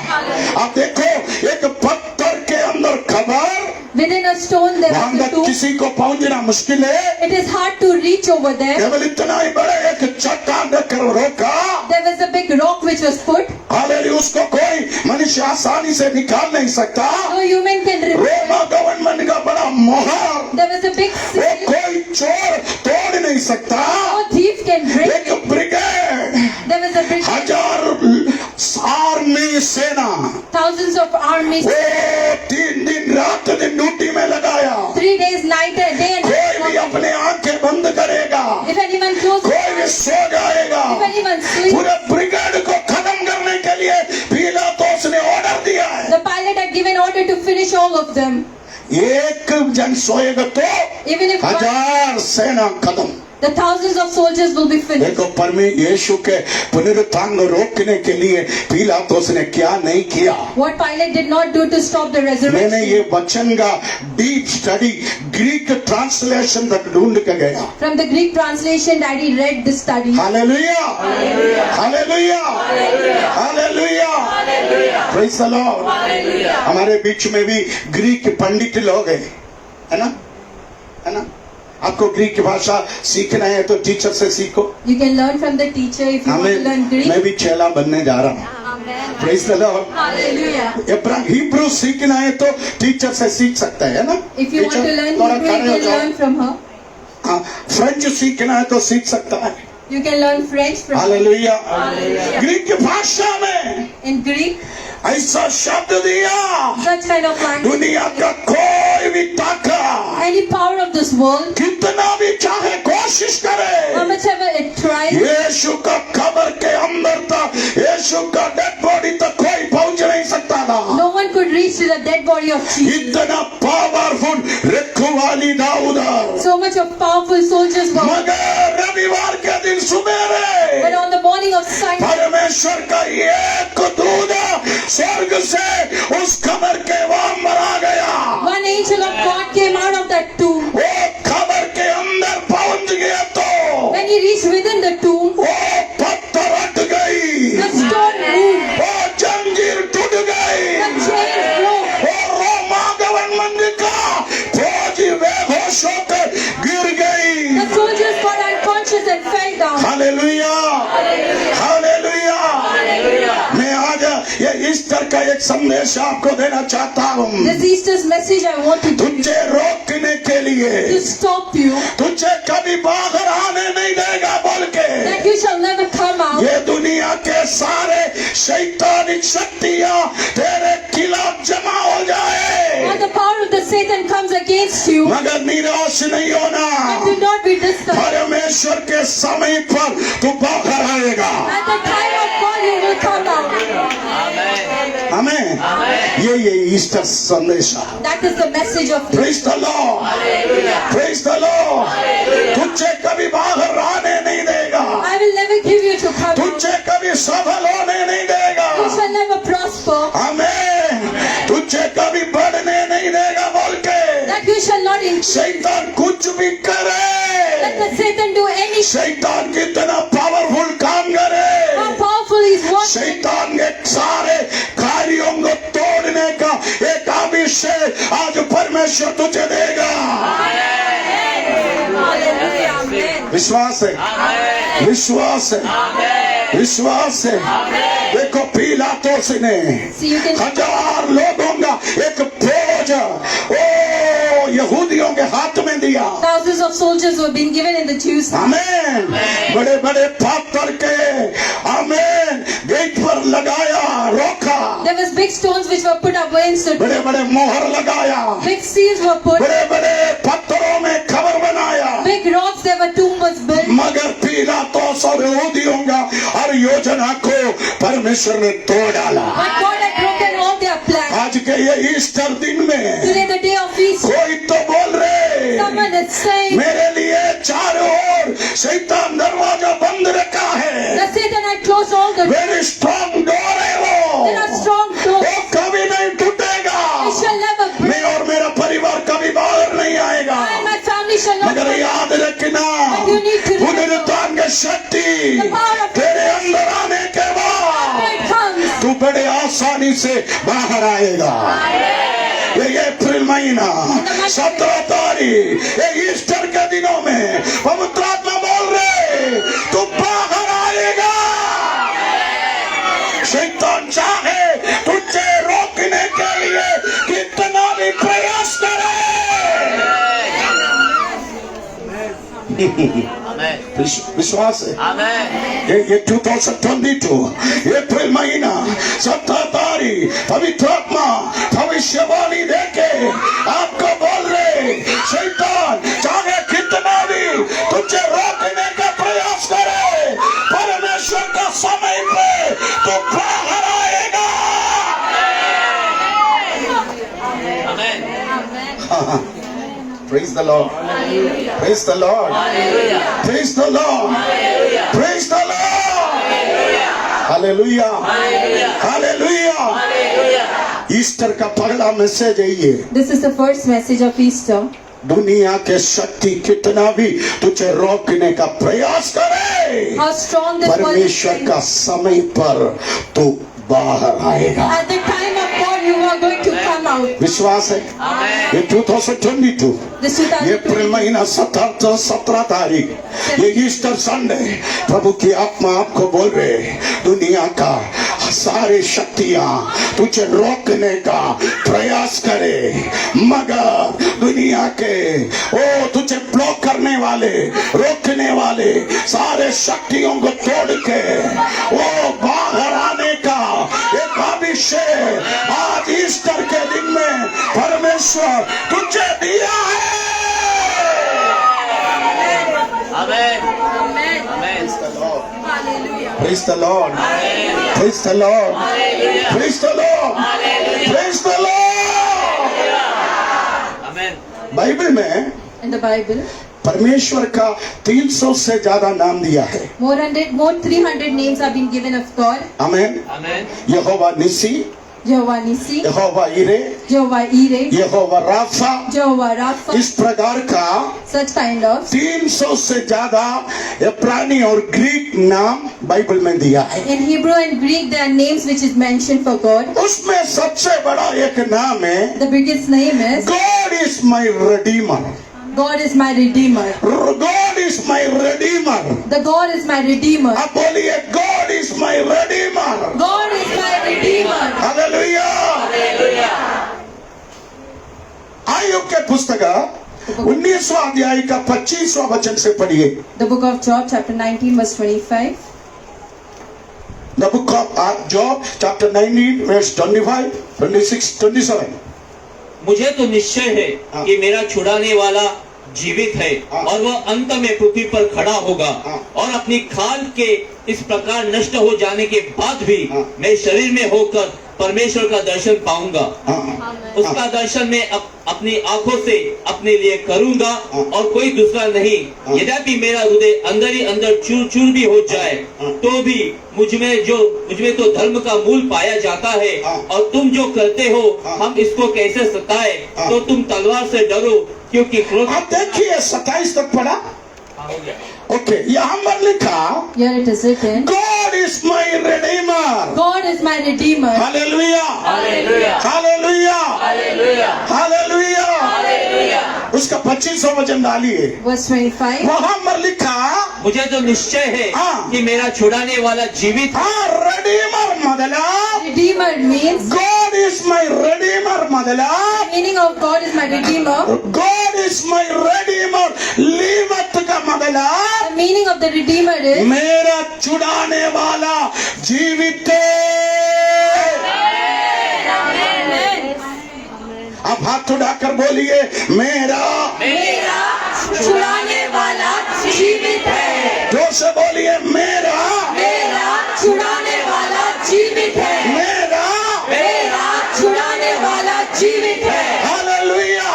अब देखो, एक पत्थर के अंदर खबर, Within a stone there वहां was a तक tomb. किसी को पहुंचना मुश्किल है। It is hard to reach over there. केवल इतना ही बड़ा एक चट्टान रखकर रोका। There was a big rock which was put. Hallelujah. उसको कोई मनुष्य आसानी से निकाल नहीं सकता। No human can remove Roma it. Government का बड़ा मोहर, There was a big वो seal. कोई चोर तोड़ नहीं सकता। No thief can break एक it. Brigade, There was a big 1000 army सेना, thousands of armies. वो 3 दिन रात दिन ड्यूटी में लगाया। 3 days, night and day and कोई भी night. अपने आंखें बंद करेगा, If anyone closes, कोई भी सो जाएगा। if anyone sleeps, पूरे ब्रिगेड को खत्म करने के लिए पिलातुस ने ऑर्डर दिया है। the pilot had given order to finish all of them. एक जन सोएगा तो Even if 1000 सेना खत्म। the thousands of soldiers will be finished. देखो, परमे यीशु के पुनरुत्थान को रोकने के लिए पिलातुस ने क्या नहीं किया। What Pilate did not do to stop the मैंने resurrection. ये वचन का डीप स्टडी ग्रीक ट्रांसलेशन तक ढूंढ के गया। From the Greek translation, Daddy read this study. Hallelujah, hallelujah, hallelujah, praise the Lord. हमारे बीच में भी ग्रीक पंडित लोग हैं, है ना, है ना। आपको ग्रीक भाषा सीखना है तो टीचर से सीखो। You can learn from the teacher if you want to learn Greek. मैं भी चेला बनने जा रहा हूँ। Praise the Lord. Hallelujah. Hebrew सीखना है तो टीचर से सीख सकता है ना। If you want to learn थोड़ा Hebrew, खड़े you हो can जाओ। learn from her. हाँ, फ्रेंच सीखना है तो सीख सकता है। You can learn French from her. Hallelujah. Hallelujah. Greek भाषा में In Greek, ऐसा शब्द दिया, such kind of language. दुनिया का कोई भी ताकत Any power of this world, कितना भी चाहे कोशिश करे, how much ever it tries, यीशु का कब्र के अंदर तक, यीशु का डेड बॉडी तक कोई पहुंच नहीं सकता था। no one could reach to the dead body of Jesus. इतना पावरफुल रखवाली Dawood, So much of powerful soldiers were. मगर रविवार के दिन सुबेरे But on the morning of Sunday, परमेश्वर का एक दूत स्वर्ग से उस कब्र के वहां मरा गया। one angel of God came out of that tomb. वो कब्र के अंदर पहुंच गया तो When he reached within the tomb, वो पत्थर हट गई, the stone moved, वो जंजीर टूट गई, the chains broke, वो रोमा गवर्नमेंट का फौजी बेहोश होकर गिर गई। the soldiers got unconscious and fell down. Hallelujah, hallelujah. मैं आज ये ईस्टर का एक संदेश आपको देना चाहता हूँ। This Easter's message I want to give you, तुझे रोकने के लिए, to stop you, तुझे कभी बाहर आने नहीं देगा बोल के, that you shall never come out. ये दुनिया के सारे शैतानिक शक्तियाँ तेरे खिलाफ जमा हो जाए, All the power of the Satan comes against you, मगर निराश नहीं होना। but do not be discouraged. परमेश्वर के समय पर तू बाहर आएगा। At the time of God, you will come out. हमें ये ईस्टर संदेश है। That is the message of you. Praise the Lord, praise the Lord. तुझे कभी बाहर आने नहीं देगा, I will never give you to come out. तुझे कभी सफल होने नहीं देगा, You shall never prosper. हमें तुझे कभी बढ़ने नहीं देगा बोल के। That you shall not increase. शैतान कुछ भी Let करे, the Satan do anything. शैतान कितना पावरफुल काम करे, How powerful is what? शैतान के है, विश्वास है, विश्वास है। देखो पिलातुस ने See, you can 1000 लोगों का एक फौज ओ यहूदियों के हाथ में दिया। thousands of soldiers were being given in the Jews' hands. आमेन। बड़े बड़े पत्थर के आमेन गेट पर लगाया, रोका। There was big stones which were put up against it. बड़े बड़े मोहर लगाया, Big seals were put. बड़े बड़े पत्थरों में खबर बनाया। Big rocks, there were tomb was built. मगर पिलातुस और यहूदियों का हर योजना को परमेश्वर ने तोड़ डाला। But God had broken all their plans. आज के ये ईस्टर दिन में Today, the day of Easter, कोई तो बोल रहे someone is saying मेरे लिए चारों ओर शैतान दरवाजा बंद रखा है। that Satan had closed all the doors. Very strong door है वो, There are strong doors. वो कभी नहीं टूटेगा। It shall never break. मैं और मेरा परिवार कभी बाहर नहीं आएगा। I and my family shall not मगर break. याद रखना, But you need to remember पुनरुत्थान की शक्ति the power of तेरे अंदर आने के बाद when it comes. तू बड़े आसानी से बाहर आएगा। ये अप्रैल महीना 17 तारीख ये ईस्टर के दिनों में पवित्र आत्मा बोल रहे तू बाहर आएगा। शैतान चाहे तुझे रोकने के लिए कितना भी प्रयास करे। विश्वास है। ये 2022 अप्रैल महीना 17 तारीख पवित्र आत्मा भविष्यवाणी देके आपको बोल रहे शैतान चाहे कितना भी तुझे रोकने का प्रयास करे, परमेश्वर का समय पे तो बाहर आएगा। Praise the Lord. Praise the Lord. Praise the Lord. Praise the Lord. Hallelujah. Hallelujah. Easter का पहला मैसेज है ये। This is the first message of Easter. दुनिया के शक्ति कितना भी तुझे रोकने का प्रयास करे, How strong this world is. परमेश्वर का समय पर तू बाहर आएगा। At the time of God, you are going to come out. विश्वास है। ये 2022 This ये 2022. अप्रैल महीना 17 तारीख ये ईस्टर संडे प्रभु की आत्मा आपको बोल रहे दुनिया का सारी शक्तियां तुझे रोकने का प्रयास करे, मगर दुनिया के ओ तुझे ब्लॉक करने वाले रोकने वाले सारे शक्तियों को तोड़ के वो बाहर आने का एक अभिषेक आज ईस्टर के दिन में परमेश्वर तुझे दिया है। Praise the Lord. Praise the Lord. Praise the Lord. Praise the Lord. Bible में In the Bible, परमेश्वर का 300 से ज्यादा नाम दिया है। more 300 names have been given of God. Amen. Jehovah Nissi, Jehovah Nissi, Jehovah Ire, Jehovah Ire, Jehovah Rapha, Jehovah Rapha, इस प्रकार का such kind of. 300 से ज्यादा इब्रानी और ग्रीक नाम बाइबल में दिया है। In Hebrew and Greek, there are names which is mentioned for God. उसमें सबसे बड़ा एक नाम है The biggest name is God is my redeemer. God is my Redeemer. God is my redeemer. The God is my Redeemer. अब बोलिए God is my redeemer. God is my Redeemer. Hallelujah. Ayub के पुस्तक 19वां अध्याय का 25वां वचन से पढ़िए। The book of Job, chapter 19, verse 25. The book of Job, chapter 19, verse 25, 26, 27. मुझे तो निश्चय है कि मेरा छुड़ाने वाला जीवित है और वह अंत में पृथ्वी पर खड़ा होगा और अपनी खाल के इस प्रकार नष्ट हो जाने के बाद भी मैं शरीर में होकर परमेश्वर का दर्शन पाऊंगा। उसका दर्शन मैं अपनी आंखों से अपने लिए करूंगा और कोई दूसरा नहीं। यद्यपि मेरा हृदय अंदर ही अंदर चूर चूर भी हो जाए तो भी मुझ में तो धर्म का मूल पाया जाता है। और तुम जो करते हो हम इसको कैसे सताए, तो तुम तलवार से डरो क्योंकि क्रोध। आप देखिए 27 तक पढ़ा। ओके, यहाँ पर लिखा Here it is written, God is my redeemer. God is my Redeemer. Hallelujah, hallelujah, hallelujah. उसका 25वां वचन डालिए। Verse 25. वहां पर लिखा मुझे तो निश्चय है हाँ। कि मेरा छुड़ाने वाला जीवित है। redeemer मतलब Redeemer means, God is my redeemer मतलब meaning of God is my Redeemer. God is my redeemer liveth का मतलब The meaning of the Redeemer is, मेरा छुड़ाने वाला जीवित है। आप हाथ उठाकर बोलिए मेरा छुड़ाने वाला जीवित है। जोर से बोलिए मेरा छुड़ाने वाला जीवित है। मेरा छुड़ाने वाला जीवित है। हालेलुया।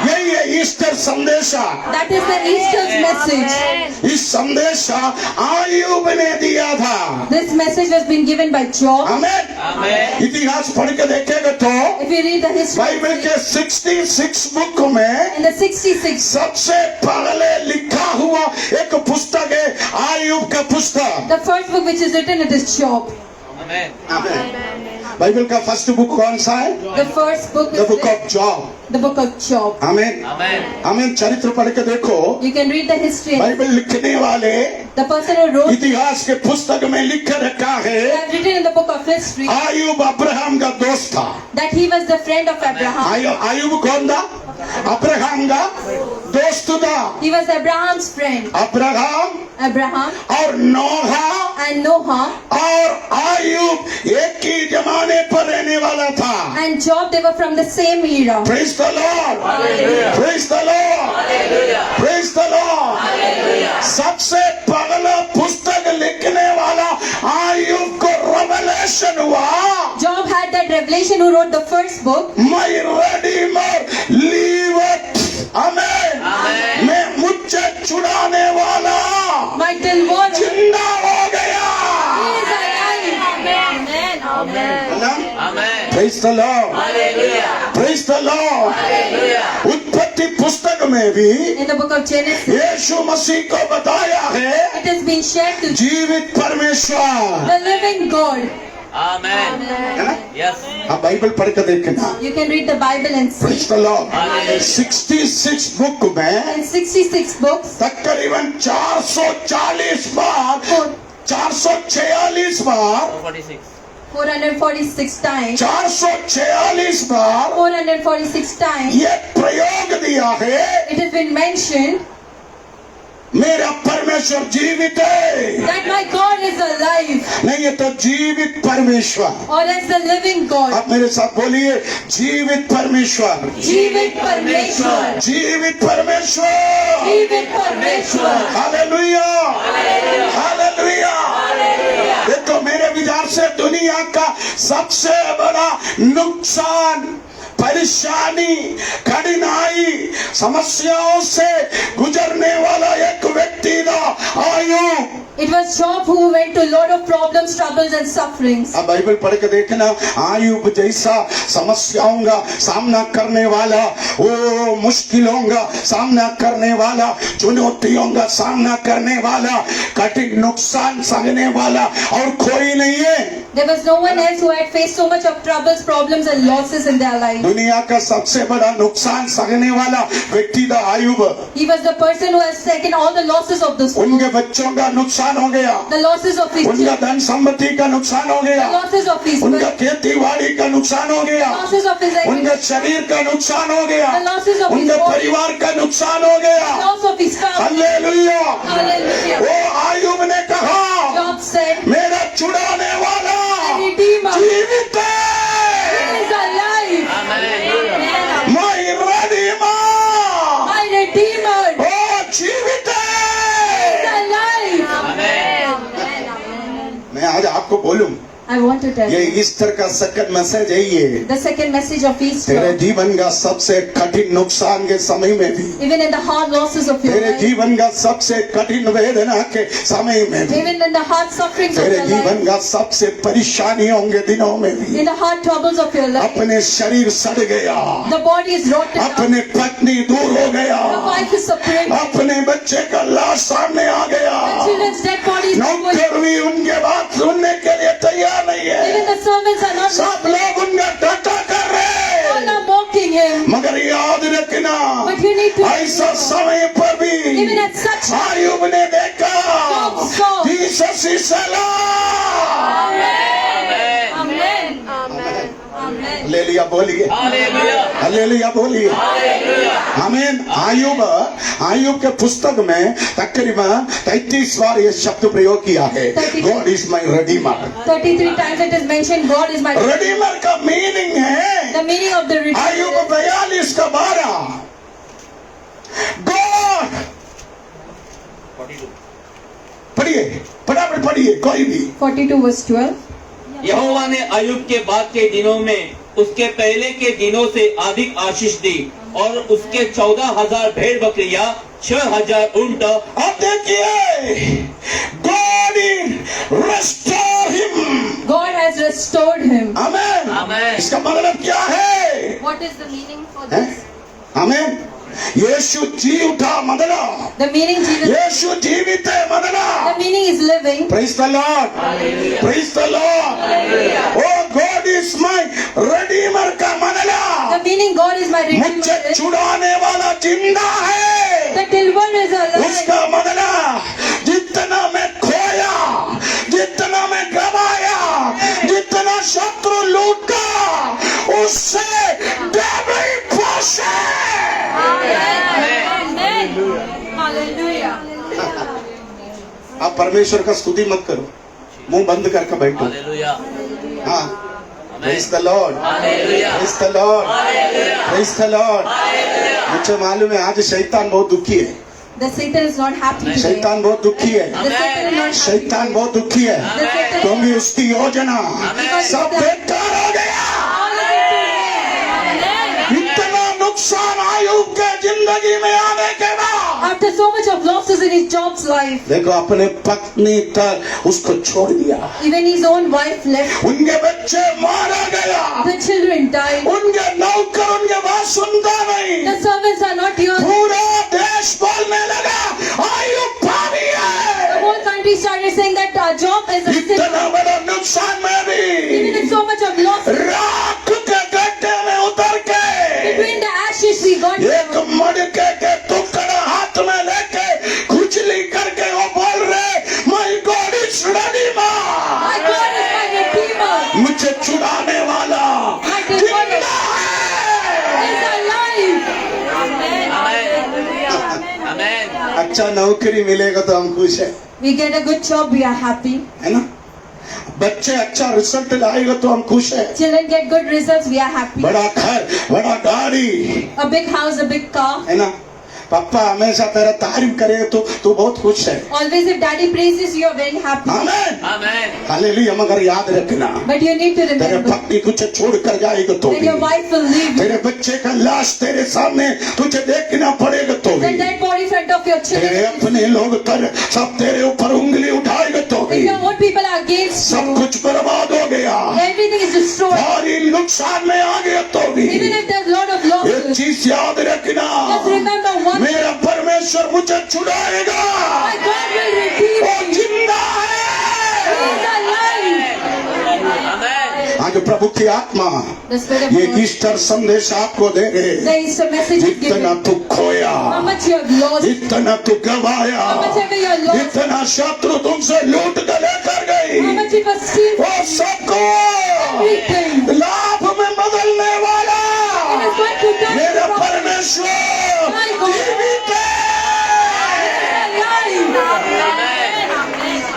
यही है ईस्टर संदेशा। That is the Easter's message. इस संदेशा आयुब ने दिया था। This message has been given by Job. आमीन। आमीन। इतिहास पढ़ के देखेगा तो If you read the history, Bible के 66 बुक में in the 66, सबसे पहले लिखा हुआ एक पुस्तक है आयुब का पुस्तक। the first book which is written, it is Job. आमीन। बाइबल का फर्स्ट बुक कौन सा है? The first book the is book of job. the book of Job. आमीन। आमीन। आमीन। चरित्र पढ़ के देखो, You can read the history. Bible लिखने वाले The person who wrote इतिहास के पुस्तक में लिख कर रखा है have written in the book of history Ayub Abraham का दोस्त था। that he was the friend of Abraham. Ayub कौन था? अब्राहम का दोस्त था। He was Abraham's friend. Abraham और Abraham नोहा and Noah और आयुब एक ही जमाने पर रहने वाला था। and Job, they were from the same era. Praise the Lord. Praise the Lord. Praise the Lord. सबसे पहला पुस्तक लिखने वाला आयुब को रेवलेशन हुआ। Job had that revelation who wrote the first book. My redeemer liveth. आमीन। मैं मुझसे छुड़ाने वाला My deliverer जिंदा हो गया। is alive. Amen. आमीन। Praise the Lord. Praise the Lord. उत्पत्ति पुस्तक में भी In the book of Genesis, यीशु मसीह को बताया है it has been shared to जीवित परमेश्वर। the living God. आमीन। है ना? यस। आप बाइबल पढ़ कर देखना। You can read the Bible and see. Praise the Lord. Hallelujah. 66 book में In 66 books, तकरीबन 440 बार 446 बार 46। 446 times, 446 बार 446 times, ये प्रयोग दिया है it has been mentioned मेरा परमेश्वर जीवित है। that my God is alive, नहीं ये तो जीवित परमेश्वर। or as the living God. आप मेरे साथ बोलिए जीवित परमेश्वर। जीवित परमेश्वर, जीवित परमेश्वर। जीवित परमेश्वर. हालेलुया। हालेलुया। देखो मेरे विचार से दुनिया का सबसे बड़ा नुकसान, परेशानी, कठिनाई, समस्याओं से गुजरने वाला एक व्यक्ति था Ayub. It was Job who went to a lot of problems, troubles and sufferings. अब बाइबल पढ़ के देखना आयुब जैसा समस्याओं का सामना करने वाला, वो मुश्किलों का सामना करने वाला, चुनौतियों का सामना करने वाला, कठिन नुकसान सहने वाला और कोई नहीं है। There was no one else who had faced so much of troubles, problems and losses in their life. दुनिया का सबसे बड़ा नुकसान सहने वाला व्यक्ति था Ayub. He was the person who has taken all the losses of this world. उनके बच्चों का नुकसान हो गया, The losses of his उनका children, धन संपत्ति का नुकसान हो the गया, losses of his उनका wealth, खेती बाड़ी का नुकसान हो the गया, losses of his उनका identity, शरीर का नुकसान हो गया, the losses of his उनके body, परिवार का नुकसान हो गया। the loss of his family. Hallelujah. Hallelujah. वो आयुब ने कहा Job said, मेरा छुड़ाने वाला "My Redeemer जीवित है। is alive. My redeemer, My Redeemer वो जीवित है। is alive." मैं आज आपको बोलूं I want to tell ये you ईस्टर का सेकंड मैसेज है ये। the second message of तेरे Easter. जीवन का सबसे कठिन नुकसान के समय में भी, Even in the hard losses of your तेरे life, जीवन का सबसे कठिन वेदना के समय में भी, even in the hard sufferings of तेरे your जीवन life, का सबसे परेशानियों के दिनों में भी in the hard troubles of your life, अपने शरीर सड़ गया, the body is rotted out, अपने पत्नी दूर हो गया, the wife is separated, अपने बच्चे का लाश सामने आ गया, the children's dead body is before you. नौकर भी उनके बात सुनने के लिए तैयार नहीं Even है, the servants are not सब लोग उनका डांटा कर रहे all हैं। are mocking him. मगर याद रखना But you need to ऐसा समय पर भी even at such आयुब ने मसीह सलाम। ले लिया बोलिए, हालेलुया बोलिए, आमीन। आयुब के पुस्तक में तकरीबन 33 बार ये शब्द प्रयोग किया है, God is my redeemer। 33 times it is mentioned, God is my redeemer का मीनिंग है, the meaning of the redeemer. Ayub 42 का 12, गॉड। पढ़िए, फटाफट पढ़िए कोई भी। 42 verse 12. यहोवा ने अय्यूब के बाद के दिनों में उसके पहले के दिनों से अधिक आशीष दी और उसके 14,000 भेड़ बकरियां, 6,000 ऊंट। अब देखिए, God is restore him. God has restored him. आमीन। आमीन। इसका मतलब क्या है? What is the meaning for हैं? आमीन। यीशु जी उठा मतलब, The meaning Jesus. यीशु जीवित है The मतलब। meaning is living. Praise the Lord, praise the Lord। Oh God is my redeemer का The मतलब, meaning God is my मुझे redeemer. छुड़ाने वाला जिंदा है। The deliverer is alive. उसका मतलब जितना मैं खोया, जितना मैं गवाया, जितना शत्रु लूटा, उससे डबल पोषण। आप परमेश्वर का स्तुति मत करो, मुंह बंद करके बैठो। हालेलुया, हाँ, praise the Lord, praise the Lord, praise the Lord. मुझे मालूम है आज शैतान बहुत दुखी है, The Satan is not happy today. शैतान बहुत दुखी है, The Satan is not happy. शैतान बहुत दुखी है, The Satan क्योंकि उसकी योजना सब बेकार हो गया। इतना नुकसान आयुब के जिंदगी में आने के बाद, After so much of losses in his job's life, देखो अपने पत्नी तक उसको छोड़ दिया, even his own wife left. उनके बच्चे मारा गया, The children died. उनके नौकर उनके बात सुनता नहीं, The servants are not here. पूरा देश बोलने लगा आयुब पापी The है। whole country started saying that Job is a sinner. इतना बड़ा नुकसान में Even भी in so much of loss, राख के गड्ढे में उतर के between the ashes we got एक मडके के टुकड़ा हाथ में लेके खुजली करके वो बोल रहे, my God is redeemer। My God is my redeemer. मुझे छुड़ाने वाला My deliverer जिंदा है। is alive. आमीन। अच्छा नौकरी मिलेगा तो हम खुश है We get a good job, we are happy. है ना? बच्चे अच्छा रिजल्ट लाएगा तो हम खुश है। Children get good results, we are happy. बड़ा घर, बड़ा गाड़ी, A big house, a big car. है ना? पापा हमेशा तेरा तारीफ करे तो तू बहुत खुश है। Always if daddy praises you, are very happy. आमीन, आमीन। हालेलुया। मगर याद रखना, But you need to तेरे remember पत्नी तुझे छोड़ कर जाएगा तो that भी, your wife will leave you. तेरे बच्चे का लाश तेरे सामने तुझे देखना पड़ेगा तो The भी, dead body in front of your तेरे children. अपने लोग सब तेरे ऊपर उंगली उठाएगा तो If भी, your own people are against सब you, कुछ बर्बाद हो गया, everything is destroyed. भारी नुकसान में आ गया तो भी, Even if there's a lot of एक losses, चीज याद रखना, just remember one thing. मेरा परमेश्वर मुझे छुड़ाएगा, My God will redeem वो you. जिंदा He है। is alive. आमीन। आज प्रभु की आत्मा The Spirit of ये God. ईस्टर संदेश आपको दे रहे, The Easter message is जितना given. तू खोया, How much you have lost, जितना तू गवाया, how much ever you have lost, जितना शत्रु तुमसे लूट कर लेकर गई, how much it was steal, वो सबको everything. लाभ में बदलने वाला It is going to turn मेरा from परमेश्वर My God. जीवित है।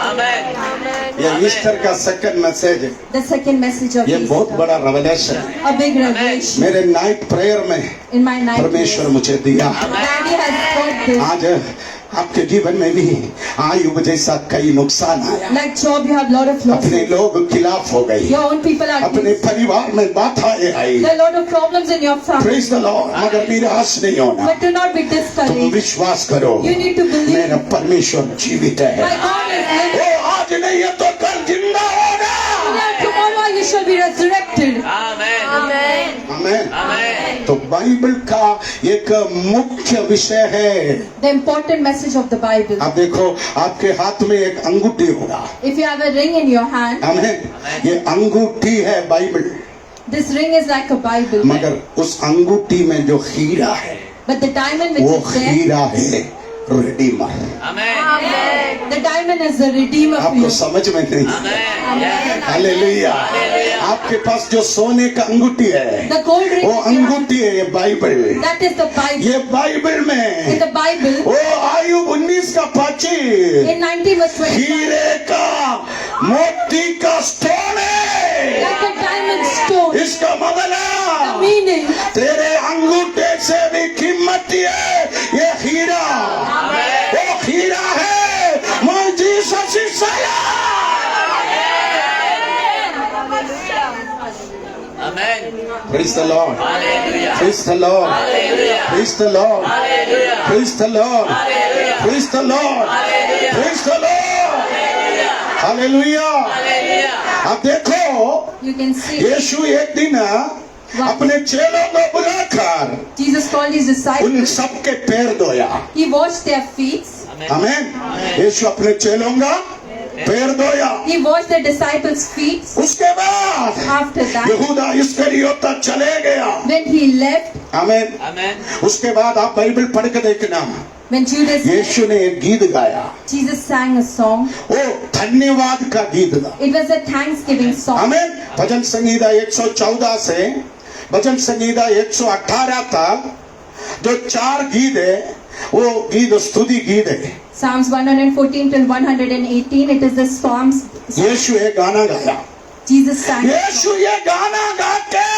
आमीन। ये ईस्टर का सेकंड मैसेज है, The second message of ये बहुत Easter. बड़ा रेवलेशन है, A big revelation. मेरे नाइट प्रेयर में In my night परमेश्वर prayers, मुझे दिया। Daddy has got this. आज आपके जीवन में भी आयुब जैसा कई नुकसान आया, Like Job, you have lot of अपने losses. लोग खिलाफ हो गई, Your own people are अपने against. परिवार में बाधाएं आई। There are lot of problems in your family. Praise the Lord. मगर निराश नहीं होना, But do not be तुम discouraged. विश्वास करो, You need to believe. मेरा परमेश्वर जीवित My है। God is living. वो आज नहीं है तो कल जिंदा होगा। Tomorrow you shall be resurrected. आमीन। आमीन। आमीन। तो बाइबल का एक मुख्य विषय है। The important message of the Bible. आप देखो, आपके हाथ में एक अंगूठी होगा, If you have a ring in your hand, आमीन। ये अंगूठी है Bible, this ring is like a Bible. मगर उस अंगूठी में जो हीरा है But the diamond वो which is there, हीरा है। Redeemer. Amen. The diamond is the redeemer for आपको you. समझ में नहीं? Amen. हालेलुया। आपके पास जो सोने का अंगूठी है The gold ring, वो अंगूठी है ये Bible. that is the Bible. ये बाइबल In में the Bible, वो आयुब 19 का 25 in 19 verse 25, हीरे का मोती का स्टोन है। like a diamond stone. इसका मतलब The meaning, तेरे अंगूठे से भी कीमती है ये हीरा। वो हीरा है मुझे Amen. Praise the Lord. Hallelujah. Praise the Lord. Hallelujah. Praise the Lord. Hallelujah. Praise the Lord. Hallelujah. Praise the Lord. Hallelujah. Praise the Lord. Hallelujah. Hallelujah. Hallelujah. अब देखो you can see, यीशु एक दिन अपने चेलों को बुलाकर Jesus called his उन disciples. सबके पैर धोया। He washed their feet. आमेन। यीशु अपने चेलों का पैर धोया। He washed the disciples' feet. उसके बाद After that, यहूदा इस्करियोता चले गया। when he left, amen. Amen. उसके बाद आप बाइबल पढ़ के देखना, when Judas left, यीशु ने एक गीत गाया। Jesus sang a song. वो धन्यवाद का गीत था। It was a thanksgiving song. आमेन। भजन संगीता 114 से भजन संगीता 118 तक जो 4 गीत है वो गीत स्तुति गीत है। Psalms 114 till 118, it is the Psalms. यीशु ये गाना गाया। Jesus sang. यीशु ये गाना गा के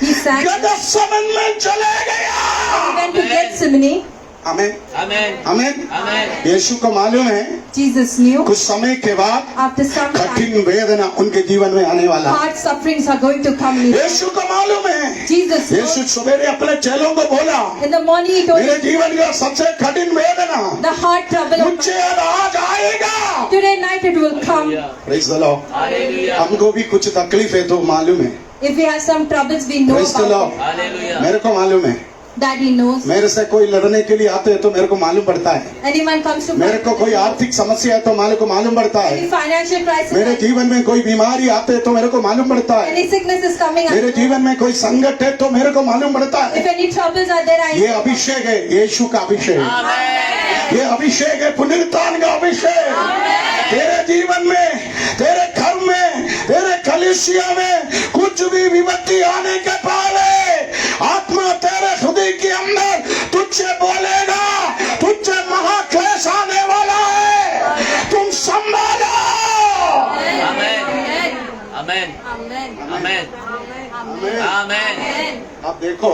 He sang. गदसमन में चले गया। He went to Gethsemane. Amen. Amen. Amen. Amen. यीशु को मालूम है Jesus knew कुछ समय के बाद after some time, कठिन वेदना उनके जीवन में आने वाला है। hard sufferings are going to come. यीशु को मालूम है। Jesus यीशु knew. सवेरे अपने चेलों को बोला, In the morning he told मेरे them, जीवन का सबसे कठिन वेदना the hard trouble of मुझे अब आज आएगा। today night it will come. Praise the Lord। Hallelujah. हमको भी कुछ तकलीफ है तो मालूम है। If we have some troubles, we know Praise the Lord। about it. Hallelujah. मेरे को मालूम है। Daddy knows. मेरे से कोई लड़ने के लिए आते हैं तो मेरे को मालूम पड़ता है। Anyone comes to मेरे को कोई आर्थिक समस्या है तो मेरे को मालूम पड़ता any है। financial मेरे crisis, जीवन में कोई बीमारी आते है तो मेरे को मालूम पड़ता है। any sickness is coming, मेरे up. जीवन में कोई संकट है तो मेरे को मालूम पड़ता है। If any troubles are there, ये I अभिषेक है, यीशु का अभिषेक। Amen. ये अभिषेक है, पुनरुत्थान का अभिषेक। तेरे जीवन में, तेरे घर में, तेरे कलीसिया में कुछ भी विपत्ति आने के पहले आत्मा तेरे हृदय के अंदर तुझसे बोलेगा, तुझसे महाक्लेश आने वाला है, तुम संभालो। Amen. Amen. Amen. Amen. अब देखो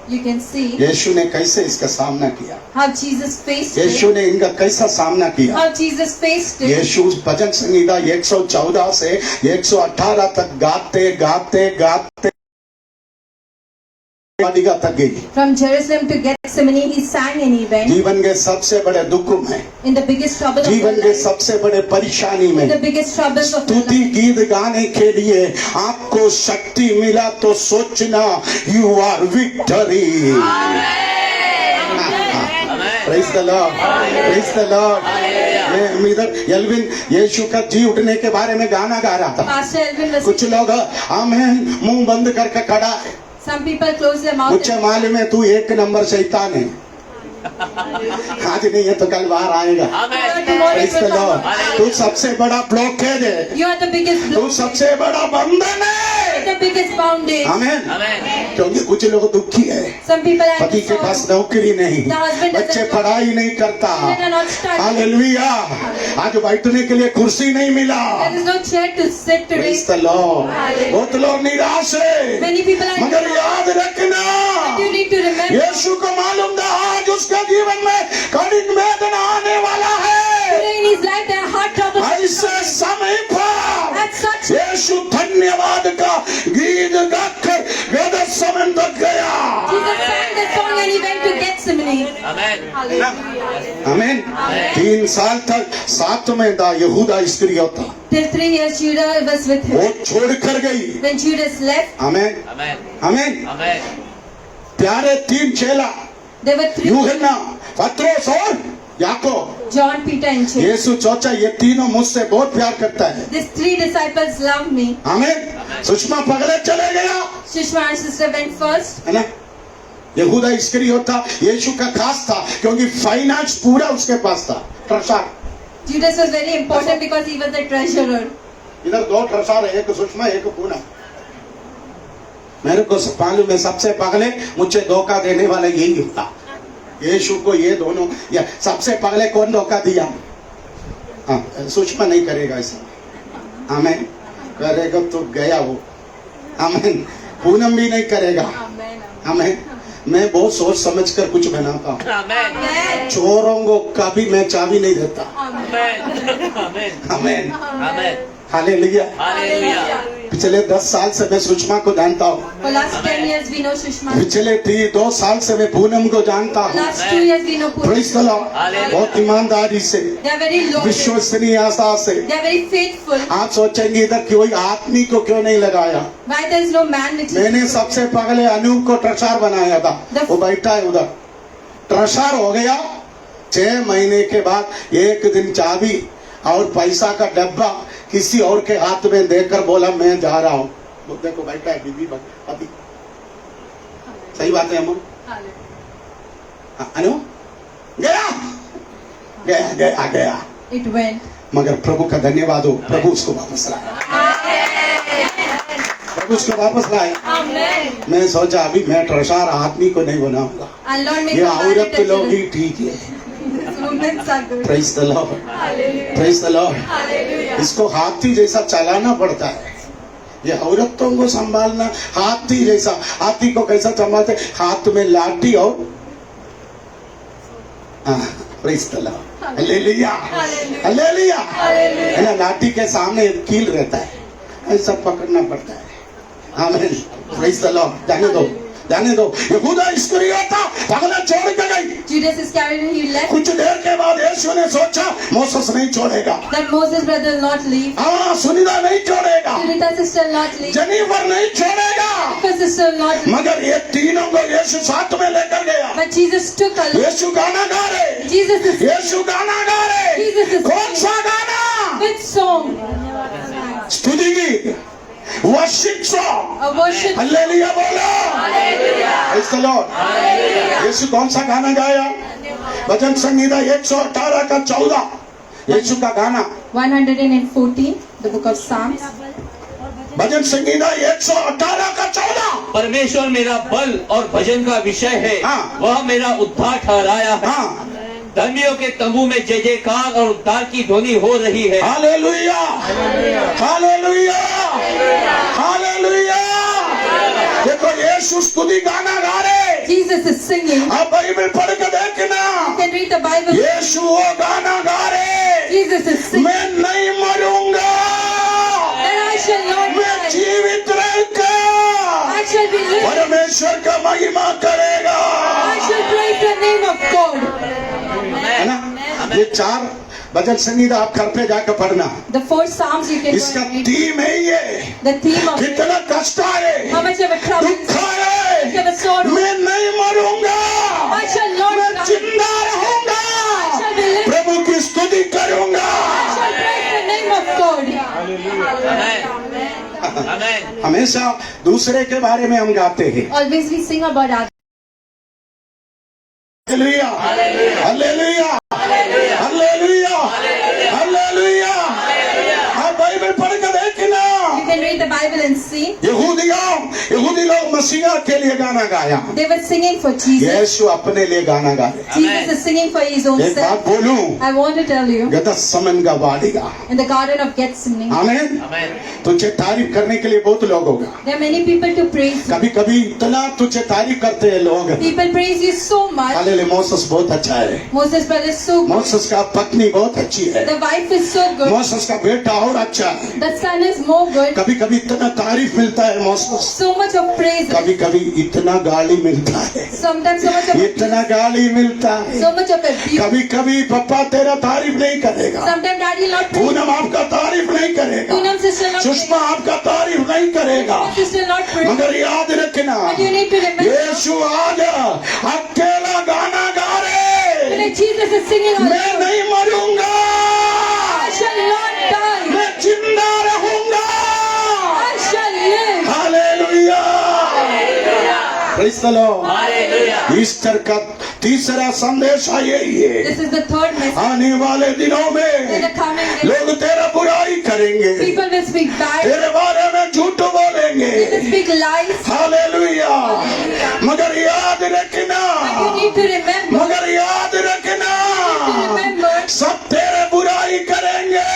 you can see यीशु ने कैसे इसका सामना किया। how Jesus faced it. यीशु ने इनका कैसा सामना किया। How Jesus faced it. यीशु भजन संगीता 114 से 118 तक गाते गाते गाते गाड़िया तक गई। From Jerusalem to Gethsemane, he sang and he went. जीवन के सबसे बड़े दुख में, In the biggest trouble of जीवन your के life, सबसे बड़े परेशानी में in the biggest troubles of your स्तुति life, गीत गाने के लिए आपको शक्ति मिला तो सोचना you are victory. Praise the Lord, praise the Lord. मैं इधर एल्विन यीशु का जी उठने के बारे में गाना गा रहा था। Pastor Elvin was. कुछ लोग आमेन मुंह बंद करके खड़ा है। Some people close their mouth. मुझे मालूम है तू 1 नंबर शैतान है। आज नहीं है तो कल बाहर आएगा। Amen. Praise the Lord. तू सबसे बड़ा ब्लॉकेज है, You are the biggest तू block, सबसे बड़ा बंधन है। the biggest bondage. Amen. Amen. क्योंकि कुछ लोग दुखी है, Some people are पति के पास नौकरी नहीं, The husband doesn't बच्चे work. पढ़ाई नहीं करता। Children are not studying. Hallelujah. आज बैठने के लिए कुर्सी नहीं मिला। There is no chair to sit today. Praise the Lord. बहुत लोग निराश है, Many people are. मगर याद रखना You need to remember. यीशु को मालूम था आज उसके जीवन में कठिन वेदना आने वाला है। Today in his life there are hard troubles. ऐसे समय पर At such यीशु धन्यवाद का गीत गाकर गदसमन तक गया। Jesus sang the song and he went to Gethsemane. Amen. Hallelujah. आमीन। 3 साल तक साथ में था यहूदा इस्करियोता, Till 3 years Judah was with him. वो छोड़कर गई। When Judas left, आमीन, Amen. आमीन। Amen. प्यारे 3 चेला there were 3. यूहन्ना, पत्रोस और याकूब। John, Peter and James. यीशु सोचा ये तीनों मुझसे बहुत प्यार करता है। These 3 disciples love me. आमीन। सुषमा पगले चले गया, Shishma and sister went first. है ना। यहूदा इस्करियोता यीशु का खास था क्योंकि फाइनेंस पूरा उसके पास था। Treasure, Judas was very important because he was the treasurer. इधर दो ट्रेजर है, एक सुषमा एक पूनम। मेरे को मालूम है सबसे पहले मुझे धोखा देने वाला यही होता। यीशु को ये दोनों या सबसे पहले कौन धोखा दिया? हाँ, सुषमा नहीं करेगा ऐसा। आमीन। करेगा तो गया वो। आमीन। पूनम भी नहीं करेगा। आमीन। मैं बहुत सोच समझ कर कुछ बनाता हूँ। आमेन चोरों को कभी मैं चाबी नहीं देता। आमेन आमेन आमीन। Amen hallelujah. हालेलुया। पिछले 10 साल से मैं सुषमा को जानता हूँ। For last 10 years we know Sushma. पिछले 2 साल से मैं पूनम को जानता हूँ। Last 2 years we know Puri. Praise the Lord. Hallelujah. बहुत ईमानदारी से, They are very loyal. विश्वसनीयता से। They are very faithful. आप सोचेंगे इधर कोई आदमी को क्यों नहीं लगाया? Why there is no man which is मैंने सबसे पहले अनूप को ट्रेजर बनाया था। वो बैठा है उधर। ट्रेजर हो गया। 6 महीने के बाद एक दिन चाबी और पैसा का डब्बा किसी और के हाथ में देकर बोला मैं जा रहा हूँ। वो देखो बैठा है बीबी पति। सही बात है अमन? अनु गया गया गया गया it went. मगर प्रभु का धन्यवाद हो, प्रभु उसको वापस लाया। प्रभु उसको वापस लाए। Amen. मैं सोचा अभी मैं ट्रेजर आदमी को नहीं बनाऊंगा, And Lord make ये a man औरत a लोग treasurer. ही ठीक है। Women are good. Praise the Lord, praise the Lord. इसको हाथी जैसा चलाना पड़ता है। ये औरतों को संभालना हाथी जैसा। हाथी को कैसा संभालते? हाथ में लाठी और praise the Lord, hallelujah hallelujah. है ना, लाठी के सामने एक कील रहता है, ऐसा पकड़ना पड़ता है। आमीन। Praise the Lord. जाने दो जाने दो। यहूदा इस्करियोता पगला छोड़ के गई। Judas Iscariot, he left. कुछ देर के बाद यीशु ने सोचा मोसेस नहीं छोड़ेगा। That Moses brother will not leave. हाँ, सुनीता नहीं छोड़ेगा, Sunita sister will not leave. Jennifer नहीं छोड़ेगा। Jennifer sister will not leave. मगर ये तीनों को यीशु साथ में लेकर गया। But Jesus took along. यीशु गाना गा रहे, Jesus is यीशु गाना गा रहे। Jesus is कौन सा गाना? with song. स्तुति गीत, worship song. A worship. Hallelujah बोलो। Praise the Lord. यीशु कौन सा गाना गाया? भजन संहिता 118 का 14 यीशु का गाना। 114, the book of Psalms. भजन संहिता 118 का 14। परमेश्वर मेरा बल और भजन का विषय है। हाँ। वह मेरा उद्धार ठहराया है। हाँ, धर्मियों के तंबू में जय जयकार और उद्धार की ध्वनि हो रही है। Hallelujah hallelujah hallelujah. देखो यीशु स्तुति गाना गा रहे। Jesus is singing. आप बाइबल पढ़ के देखना, You can read the Bible. यीशु वो गाना गा रहे। Jesus is singing. मैं नहीं मरूंगा, And I shall not मैं die. जीवित रहकर I shall be living. परमेश्वर का महिमा करेगा। I shall praise the name of God. है ना? ये 4 भजन संहिता आप घर पे जाकर पढ़ना। The 4 Psalms you can इसका read. थीम है ये। The theme of it. कितना कष्ट है, How much of a trouble. दुख है, Much of a sorrow. मैं नहीं मरूंगा, I shall not मैं die. जिंदा रहूंगा, I shall be living. प्रभु की स्तुति करूंगा। I shall praise the name of God. आमेन आमेन। हमेशा दूसरे के बारे में हम गाते हैं। Always we sing about others. Hallelujah hallelujah hallelujah hallelujah. आप बाइबल पढ़ के देखना। You can read the Bible and see. यहूदी लोग मसीहा के लिए गाना गाया। They were singing for Jesus. यीशु अपने लिए गाना गा रहे। Jesus is singing for his own एक self. बात बोलूं, I want to tell you, गदसमन का वाडिगा। in the Garden of Gethsemane, आमीन। आमेन। तुझे तारीफ करने के लिए बहुत लोग होगा। there are many people to praise you. कभी कभी इतना तुझे तारीफ करते हैं लोग। People praise you so much. Hallelujah. Moses बहुत अच्छा है, Moses' brother is so good. Moses का पत्नी बहुत अच्छी है, The wife is so good. Moses का बेटा और अच्छा है। The son is more good. कभी कभी इतना तारीफ मिलता है Moses, So much of praise. कभी कभी इतना गाली मिलता है, Sometimes so much of इतना गाली मिलता है। so much of abuse. कभी कभी पापा तेरा तारीफ नहीं करेगा, Sometimes daddy will not praise. Poonam आपका तारीफ नहीं करेगा, Poonam sister will not praise. Sushma आपका तारीफ नहीं करेगा। Sister will not praise. मगर याद रखना, But you need to remember यीशु आज अकेला गाना गा रहे। that Jesus is singing on मैं you. नहीं मरूंगा, I shall not die. मैं जिंदा रहूंगा। I shall live. Hallelujah. Praise the Lord. Easter का तीसरा संदेश यही है, This is the third message. आने वाले दिनों In में the coming days, लोग तेरा बुराई करेंगे, people will speak bad. तेरे बारे में झूठ बोलेंगे। They will speak lies. Hallelujah. मगर याद But you रखना, need to remember. मगर याद रखना, Remember. सब तेरे बुराई करेंगे,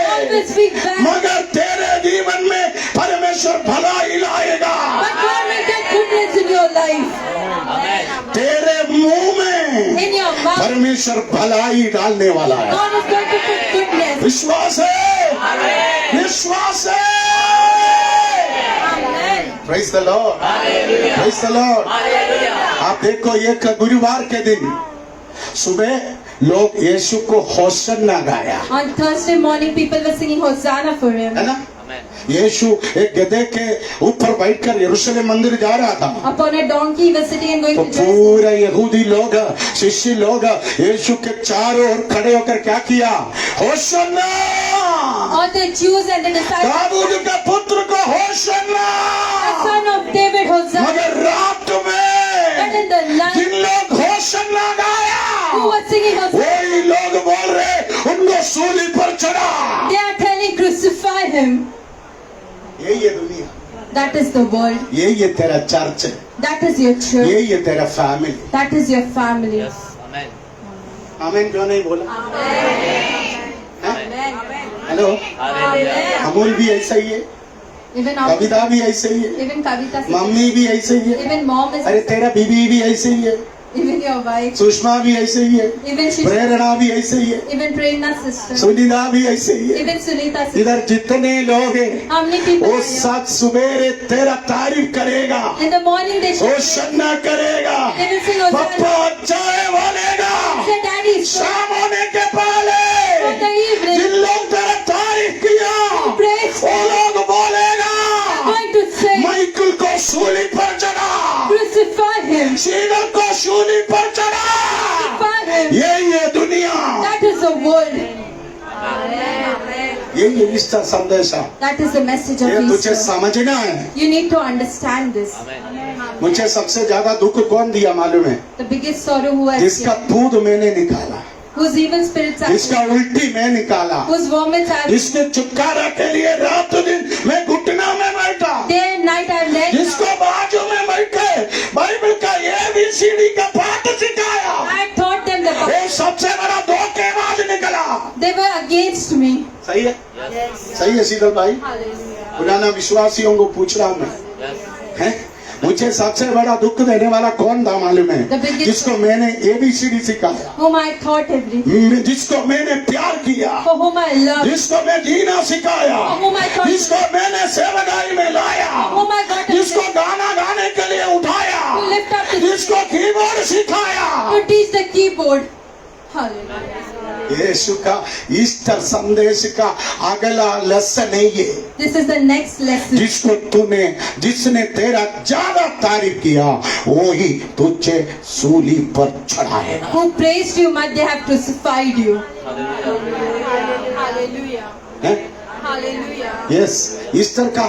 All will speak bad. मगर तेरे जीवन में परमेश्वर भलाई लाएगा। But God will get goodness in your life. तेरे मुंह में In your mouth. परमेश्वर भलाई डालने वाला है। God is going to put goodness. विश्वास है, विश्वास है। Amen. Praise the Lord, praise the Lord. आप देखो एक गुरुवार के दिन सुबह लोग यीशु को होसन्ना गाया, On Thursday morning, people were singing Hosanna for him. है ना। यीशु एक गधे के ऊपर बैठकर यरूशलेम मंदिर जा रहा था, Upon a donkey, he was sitting and going तो to Jerusalem. पूरे यहूदी लोग, शिष्य लोग यीशु के चारों ओर खड़े होकर क्या किया? Hosanna, All the Jews and the disciples, Dawood के पुत्र को Hosanna. the son of David, Hosanna. मगर रात But में in the night, जिन लोग होसन्ना who गाया, was singing Hosanna? वही लोग बोल रहे उनको सूली पर चढ़ा। They are telling, crucify him. यही है दुनिया, That is the world. यही है तेरा church, That is your church. यही है तेरा family. That is your family. आमीन क्यों नहीं बोला? Amen. हेलो, अमूल भी ऐसा ही है, Even our, कविता भी ऐसे ही है, even Kavita, मम्मी भी ऐसे ही है, even mom is, अरे तेरा बीबी भी ऐसे ही है, even your wife, सुषमा भी ऐसे ही है, even she, प्रेरणा भी ऐसे ही है, even Prerna's sister, सुनीता भी ऐसे ही है। even Sunita's sister. इधर जितने लोग हैं How many people वो are here? सात सुबेरे तेरा तारीफ करेगा, In the morning they वो should सन्ना करेगा, they will sing papa Hosanna. अच्छा है बोलेगा। Say, Daddy is good. शाम होने के पहले For the evening, जिन लोग तेरा तारीफ किया, praise वो लोग बोलेगा going to say, माइकल को सूली पर चढ़ा, crucify him, सीनर को सूली पर चढ़ा। crucify him. यही है दुनिया, That is the world. यही है ईस्टर संदेश। That is the message of ये तुझे Easter. समझना है। You need to understand this. मुझे सबसे ज्यादा दुख कौन दिया मालूम है? The biggest sorrow who has जिसका killed, दूध मैंने निकाला, whose evil spirits are जिसका उल्टी मैं निकाला, whose vomits are जिसके छुटकारा के लिए रात दिन मैं घुटना में बैठा, day and night are led. जिसको बाजू में बैठे बाइबल का ABCD का पाठ सिखाया, I taught them the Bible. वो सबसे बड़ा धोखेबाज निकला। They were against me. सही है, सही है शीतल भाई। पुराना विश्वासियों को पूछ रहा हूँ मैं, हैं? मुझे सबसे बड़ा दुख देने वाला कौन था मालूम है? The biggest- जिसको मैंने ABCD सिखाया, Whom I taught everything. जिसको मैंने प्यार किया, For whom I loved. जिसको मैं जीना सिखाया, For whom I taught. जिसको मैंने सेवकाई में लाया, For whom I got जिसको to गाना गाने के लिए उठाया, lift up the जिसको कीबोर्ड सिखाया, to teach the keyboard. Hallelujah. यीशु का ईस्टर संदेश का अगला लेसन है ये। This is the next lesson. जिसने तेरा ज्यादा तारीफ किया, वही तुझे सूली पर चढ़ाएगा। Who praised you much, they have crucified you. Hallelujah. Hallelujah. Yes, Easter का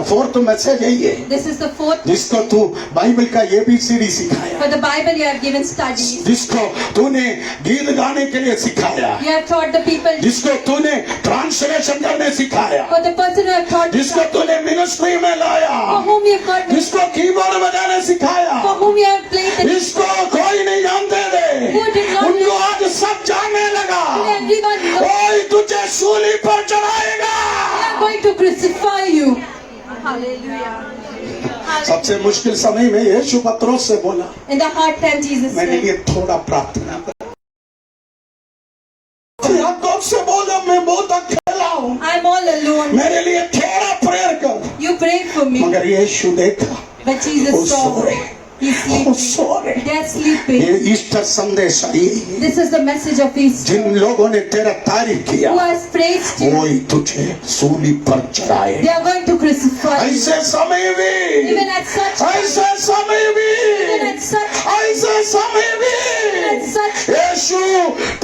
फोर्थ मैसेज यही है, This is the fourth. जिसको तू बाइबल का ABCD सिखाया, For the Bible, you have given studies. जिसको तूने गीत गाने के लिए सिखाया, You have taught the people. जिसको तूने ट्रांसलेशन करने सिखाया, For the person who have taught. जिसको तूने मिनिस्ट्री में लाया, For whom you have got. जिसको कीबोर्ड बजाने सिखाया, For whom you have played the. जिसको कोई नहीं जानते थे, Who did not उनको know. आज सब जानने लगा। Everyone knows. कोई तुझे सूली पर चढ़ाएगा। They are going to crucify you. Hallelujah. सबसे मुश्किल समय में यीशु पत्रोस से बोला, In the hard time, Jesus मेरे said, लिए थोड़ा प्रार्थना कर। याकूब से बोला, मैं बहुत अकेला हूँ, I'm all alone. मेरे लिए थोड़ा प्रेयर कर। You pray for me. मगर यीशु देखा, But वो Jesus saw. सो रहे, He's वो sleeping. सो रहे। They are sleeping. ये ईस्टर संदेश यही है। This is the message of Easter. जिन लोगों ने तेरा तारीफ किया, Who has praised you, वही तुझे सूली पर चढ़ाए। they are going to crucify you. ऐसे समय भी, Even at such, ऐसे समय even भी, at such, ऐसे समय even at भी such, यीशु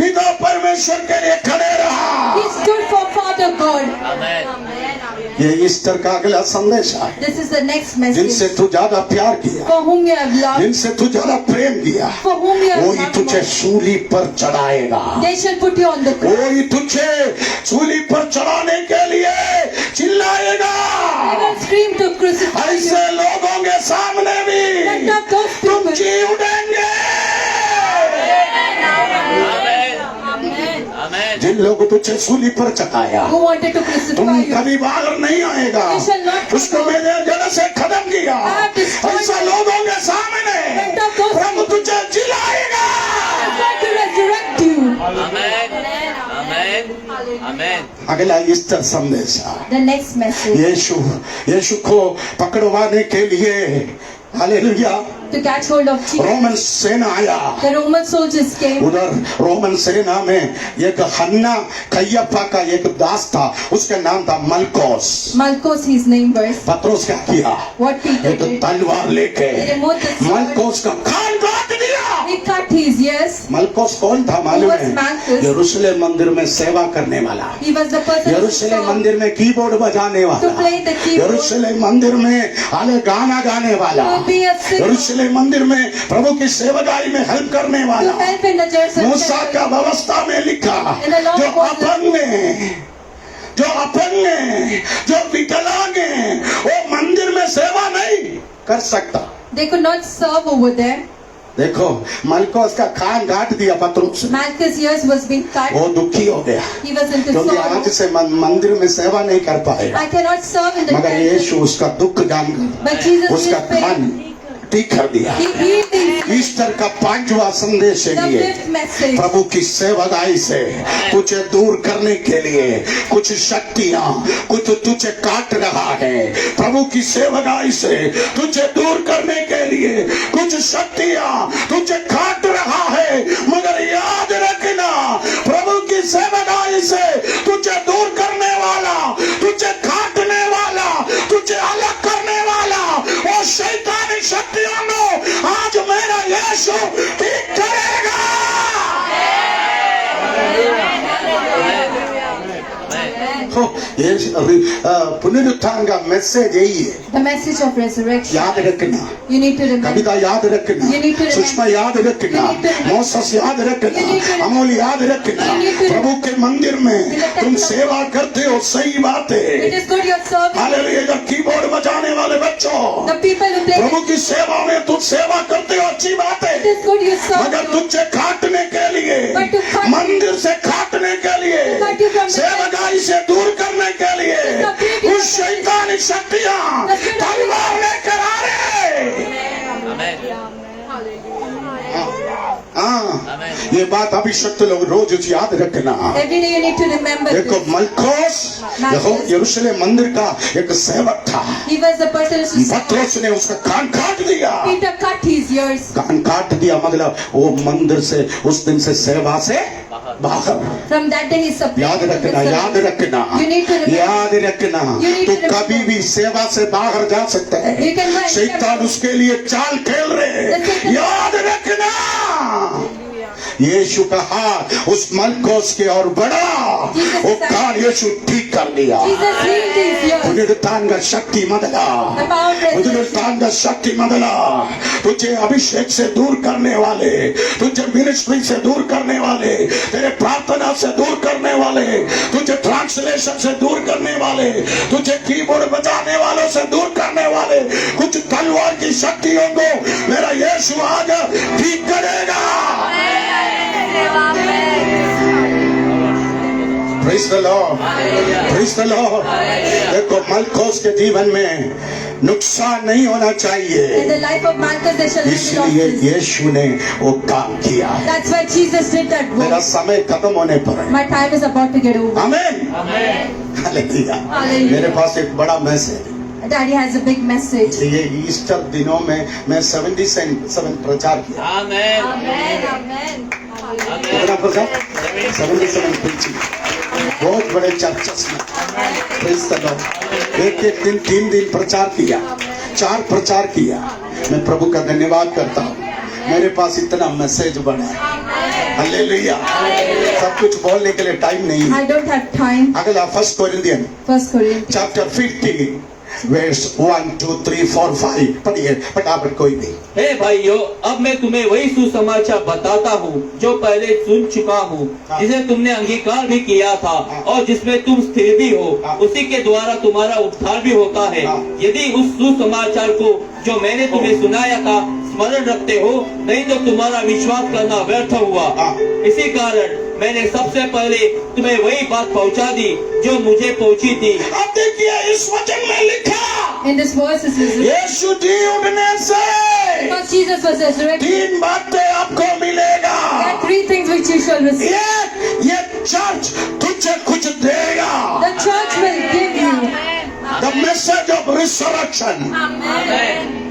पिता परमेश्वर के लिए खड़े रहा। He stood for Father God. ये ईस्टर का अगला संदेश है। This is the next जिनसे message. तू ज्यादा प्यार किया, For whom you have loved, जिनसे तू ज्यादा प्रेम किया, for whom you have वही loved तुझे more, सूली पर चढ़ाएगा। they shall put you on the cross. वही तुझे सूली पर चढ़ाने के लिए चिल्लाएगा। They will scream to crucify you. ऐसे लोगों के सामने भी Let not those तुम people. जी उठेंगे। आमेन। जिन लोगों तुझे सूली पर चढ़ाया, Who wanted to तुम crucify you? कभी बाहर नहीं आएगा। You shall not come उसको out. मैंने जड़ से खत्म किया। I have destroyed ऐसा you. लोगों के सामने Let not those Prabhu people. तुझे जिलाएगा। I'm going to resurrect you. आमेन। आमेन। आमेन। अगला ईस्टर संदेश है। The next message. यीशु को पकड़वाने के लिए, hallelujah, To catch hold of Jesus. Roman सेना आया। The Roman soldiers came. उधर रोमन सेना में एक हन्ना कैयफा का एक दास था, उसका नाम था मलकोस। Malchus, his name was. पत्रोस क्या किया? What Peter एक did. तलवार लेके He removed the sword. मलकोस का कान काट दिया। He cut his ears. मलकोस कौन था मालूम Who was है? Malchus? यरूशलेम मंदिर में सेवा करने वाला, He was the person who यरूशलेम saw मंदिर में कीबोर्ड बजाने to वाला, play the keyboard, यरूशलेम मंदिर में हाले गाना गाने वाला, to be a singer, यरूशलेम मंदिर में प्रभु की सेवकाई में हेल्प करने to वाला। help in the church. मूसा का व्यवस्था में लिखा, In the law जो of Moses. अपंग हैं, जो विकलांग हैं, वो मंदिर में सेवा नहीं कर सकता। They could not serve over there. देखो, मलकोस का कान काट दिया पत्रुस ने। Malchus' ears was being cut. वो दुखी हो गया, He was into क्योंकि sorrow. आज से मंदिर में सेवा नहीं कर पाएगा। I cannot serve in the मगर temple. यीशु उसका दुख जानकर But Jesus उसका is pain. कान ठीक कर दिया। He healed his. ईस्टर का 5वां संदेश है The ये, 5th message. प्रभु की सेवकाई से तुझे दूर करने के लिए कुछ शक्तियां, कुछ तुझे काट रहा है। प्रभु की सेवकाई से तुझे दूर करने के लिए कुछ शक्तियां तुझे काट रहा है, मगर याद रखना, प्रभु की सेवकाई से तुझे दूर करने वाला, तुझे काटने वाला, तुझे अलग करने वाला वो शैतानी शक्तियों को आज मेरा यीशु ठीक करेगा। तो ये पुनरुत्थान का मैसेज यही है, The message of resurrection. याद रखना। You need to remember. कविता याद रखना, You need to remember. Sushma याद रखना, You need to remember. Moses याद रखना, You need to remember. Amol याद रखना। You need to प्रभु के मंदिर में In the तुम temple of सेवा करते हो, सही बात It है। is good you're serving. Hallelujah, जब कीबोर्ड बजाने वाले बच्चों, The people who play. प्रभु की सेवा में तुम सेवा करते हो, अच्छी बात It है, is good you serve. मगर तुझे काटने के लिए, But to cut- मंदिर से काटने के लिए, To cut you from the सेवकाई से दूर करने के लिए, To separate you उस शैतानी शक्तियां The spirit of- तलवार लेकर आ रहे। आमेन। हाँ, आमेन। ये बात अभिषक्त लोग रोज याद रखना। Every day you need to remember देखो, this. मलकोस यरूशलेम मंदिर का एक सेवक था। He was the person who पत्रोस ने उसका कान काट दिया। Peter cut his ears. कान काट दिया मतलब वो मंदिर से उस दिन से सेवा से बाहर। From that day he separated याद from the रखना, याद service. रखना, You need to remember. याद रखना। You need तो to remember. कभी भी सेवा से बाहर जा सकता है। You can go and शैतान उसके लिए चाल खेल रहे हैं, The Satan- याद रखना। यीशु का हाथ उस मलकोस के और बढ़ा, Jesus वो said- कान यीशु ठीक कर दिया। Jesus healed his ears. पुनरुत्थान का शक्ति मदला, The power of resurrection. पुनरुत्थान का शक्ति मदला। तुझे अभिषेक से दूर करने वाले, तुझे मिनिस्ट्री से दूर करने वाले, तेरे प्रार्थना से दूर करने वाले, तुझे ट्रांसलेशन से दूर करने वाले, तुझे कीबोर्ड बजाने वालों से दूर करने वाले कुछ तलवार की शक्तियों को मेरा यीशु आज ठीक करेगा। Praise the Lord. Praise the Lord. देखो, मलकोस के जीवन में नुकसान नहीं होना In चाहिए, the life of Malchus there shall be इसलिए losses. यीशु ने वो काम किया। That's why Jesus did that मेरा work. समय खत्म होने पर है। My time is about to get over. आमीन। हालेलुया। हालेलुया। मेरे पास एक बड़ा message Daddy has a big message. है। ये ईस्टर दिनों में मैं 77 प्रचार किया। आमेन। Amen. कितना प्रचार? 77 preaching। बहुत बड़े चर्चस में। Praise the Lord। एक दिन 3 दिन प्रचार किया, 4 प्रचार किया। मैं प्रभु का धन्यवाद करता हूँ। मेरे पास इतना मैसेज बना है, हालेलुया। सब कुछ बोलने के लिए टाइम नहीं है। I don't have time. अगला 1 कोरिन्थियन 1 Corinthians चैप्टर 50 वर्स 1 2 3 4 5 पढ़िए फटाफट कोई भी। हे भाइयों, अब मैं तुम्हें वही सुसमाचार बताता हूँ जो पहले सुन चुका हूँ, जिसे तुमने अंगीकार भी किया था और जिसमें तुम स्थिर भी हो, उसी के द्वारा तुम्हारा उद्धार भी होता है। यदि उस सुसमाचार को जो मैंने तुम्हें सुनाया था स्मरण रखते हो, नहीं तो तुम्हारा विश्वास करना व्यर्थ हुआ। इसी कारण मैंने सबसे पहले तुम्हें वही बात पहुंचा दी जो मुझे पहुंची थी। अब देखिए इस वचन में लिखा, in this verse is written, यीशु जी उठने से because Jesus was resurrected, 3 बातें आपको मिलेगा। there are 3 things which you shall receive. ये चर्च तुझे कुछ देगा। The church will give you The message of resurrection.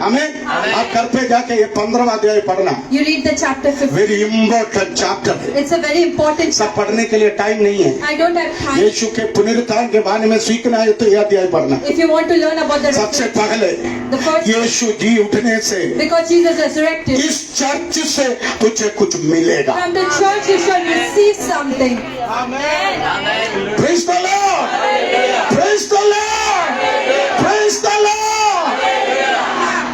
आमीन। आप घर पे जाके ये 15वां अध्याय पढ़ना, You read the chapter 15. Very important chapter है। It's a very important सब पढ़ने के लिए टाइम नहीं है। I don't have time. यीशु के पुनरुत्थान के बारे में सीखना है तो यह अध्याय पढ़ना। If you want to learn about the सबसे resurrection, पहले the first, यीशु जी उठने से because Jesus resurrected, इस चर्च से तुझे कुछ मिलेगा। from the church you shall receive something. Praise the Lord. Praise the Lord. Praise the Lord.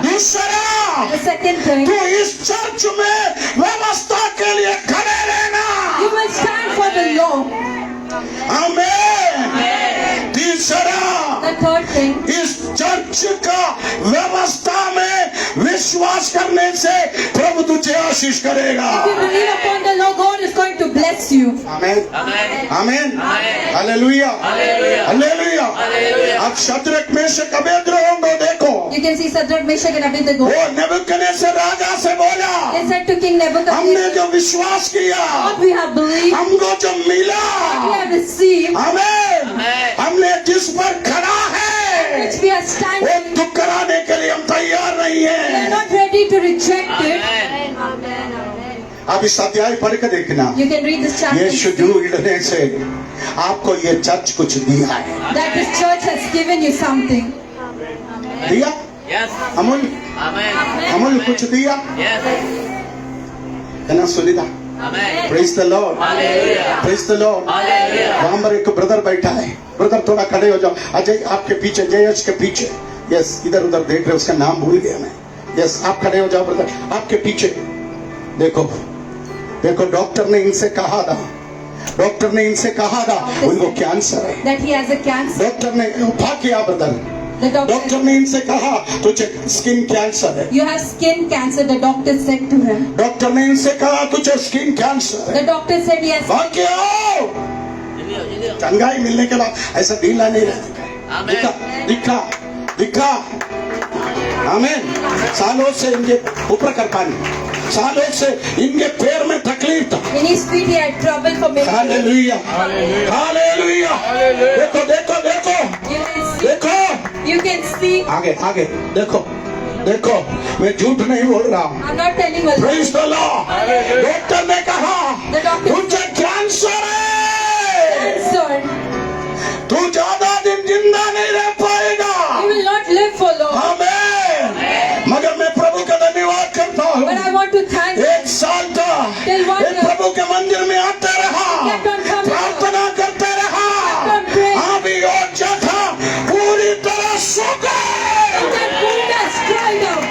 दूसरा, The second thing, तो इस चर्च में व्यवस्था के लिए खड़े रहना। you will stand for the law. आमीन। तीसरा, The third thing, इस चर्च का व्यवस्था में विश्वास करने से प्रभु तुझे आशीष करेगा। if you believe upon the law, God is going to bless you. आमीन आमीन हालेलुया हालेलुया। अब शद्रक मेशक अबेदनगो को देखो, You can see Shadrach, Meshach and Abednego. वो नबूकदनेस्सर राजा से बोला, They said to King हमने Nebuchadnezzar, जो विश्वास किया, what we have believed, हमको जो मिला, what we have received, आमीन, हमने जिस पर खड़ा है which we are वो standing, ठुकराने के लिए हम तैयार नहीं we are है। not ready to reject it. अब इस अध्याय पढ़ के देखना, You can read this chapter. यीशु जी उठने से आपको ये चर्च कुछ दिया है। That this church has given you something. दिया Yes. अमूल Amen. अमूल कुछ दिया Yes. है ना Sunita. Amen. Praise the Lord Hallelujah. Praise the Lord. Hallelujah. वहां पर एक ब्रदर बैठा है, ब्रदर थोड़ा खड़े हो जाओ। अजय आपके पीछे, जयश के पीछे, यस इधर उधर देख रहे, उसका नाम भूल गया मैं। यस आप खड़े हो जाओ ब्रदर, आपके पीछे देखो देखो। डॉक्टर ने इनसे कहा था, डॉक्टर ने इनसे कहा था उनको कैंसर है। That he has a cancer. Doctor ने उठा किया ब्रदर, The doctor, डॉक्टर ने इनसे कहा तुझे स्किन कैंसर है। you have skin cancer, the doctor said to him. Doctor ने इनसे कहा तुझे स्किन कैंसर है। The doctor said yes. भाग के आओ। चंगाई मिलने के बाद ऐसा ढीला नहीं रहता। दिखा दिखा दिखा। आमीन। सालों से इनके ऊपर कर पानी, सालों से इनके पैर में तकलीफ था। In his feet he had trouble for many days. Hallelujah hallelujah. देखो देखो देखो You can see. देखो, You can see. आगे आगे देखो देखो, मैं झूठ नहीं बोल रहा हूँ। I'm not telling a lie. Praise the Lord. Doctor ने कहा The doctor तुझे कैंसर है, Cancer. तू ज्यादा दिन जिंदा नहीं रह पाएगा। You will not live for long. आमीन। मगर मैं प्रभु का धन्यवाद करता हूँ, But I want to thank 1 साल तक Till 1 मैं year. प्रभु के मंदिर में आता रहा, Kept on coming. प्रार्थना करते रहा। Kept on praying. अभी और जगह पूरी तरह सूख गए। that wound has dried up.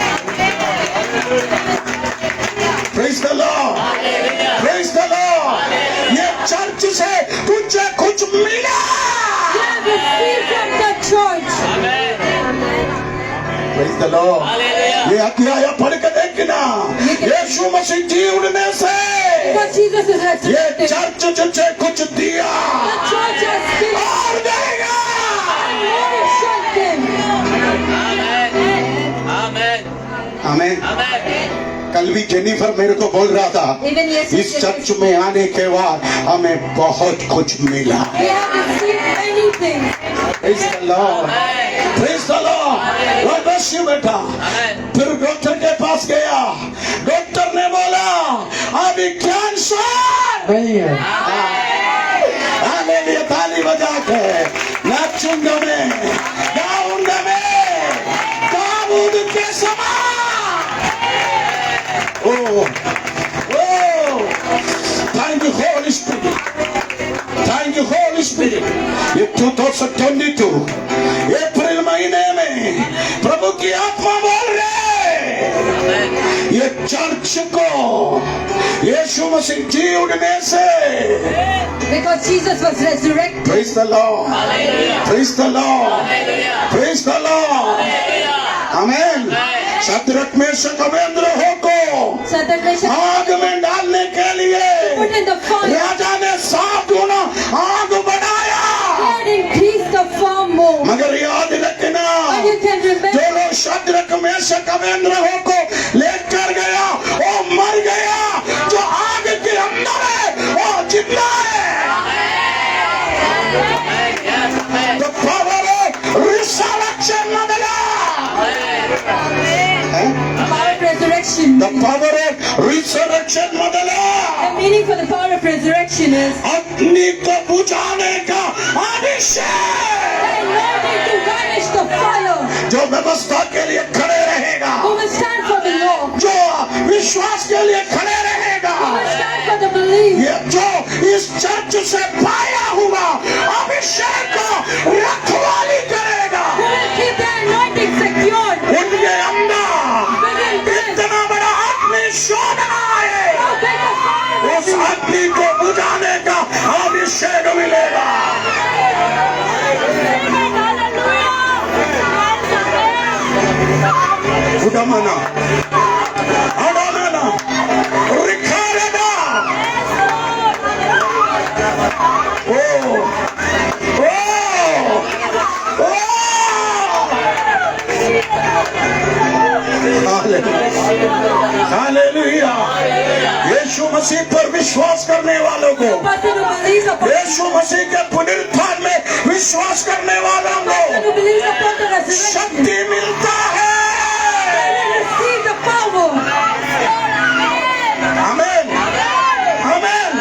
Praise the Lord praise the Lord. ये चर्च से तुझे कुछ मिला। You have received from the church. Praise the Lord. Hallelujah. ये अध्याय पढ़ के देखना, यीशु मसीह जी उठने से Because Jesus is ये resurrected. चर्च तुझे कुछ दिया The church has given और देगा। more shall give. Amen. आमीन। Amen. कल भी जेनिफर मेरे को बोल रहा था, Even yesterday, इस चर्च में आने के बाद हमें बहुत कुछ मिला। we have received many things. Praise the Lord praise the Lord. God bless you बेटा। फिर डॉक्टर के पास गया, डॉक्टर ने बोला अभी कैंसर नहीं है। आने लिए ताली बजा के नाचूंगा मैं, गाऊंगा मैं, दाऊद के समान। ओ 2022 अप्रैल महीने में प्रभु की आत्मा बोल रहे ये चर्च को यीशु मसीह जी उठने से Because Jesus was resurrected. Praise the Lord. Praise the Lord. Praise the Lord. Amen. Shadrach Meshach Abednego को Shadrach, Meshach, आग में डालने के लिए put in the fire. राजा ने 7 गुना आग बढ़ाया, God increased the fire more. मगर याद रखना And you can remember, जो लोग शद्रक मेशक अबेदनगो को लेकर गया वो मर गया, जो आग के अंदर है वो जिंदा है। The power of resurrection Madla, power of resurrection. the power of resurrection Madla, The meaning for the power of resurrection is अग्नि को बुझाने का अभिषेक, the anointing to vanish the fire. जो व्यवस्था के लिए खड़े रहेगा, Who will stand for the law? जो विश्वास के लिए खड़े रहेगा, Who will stand for the belief? ये जो इस चर्च से पाया हुआ अभिषेक को रखवाली करेगा, Who will keep the anointing secured? उनके अंदर Within them. इतना बड़ा अग्नि शोधना है, How big a fire उस is it? अग्नि को बुझाने का अभिषेक मिलेगा। उडमना अडमना रिखारेदा ओ ओ ओ हालेलुया। यीशु मसीह पर विश्वास करने वालों को, The person who believes upon यीशु मसीह के पुनरुत्थान में विश्वास करने वालों the person who को believes upon the resurrection शक्ति मिलता है। will receive the power. आमेन आमेन।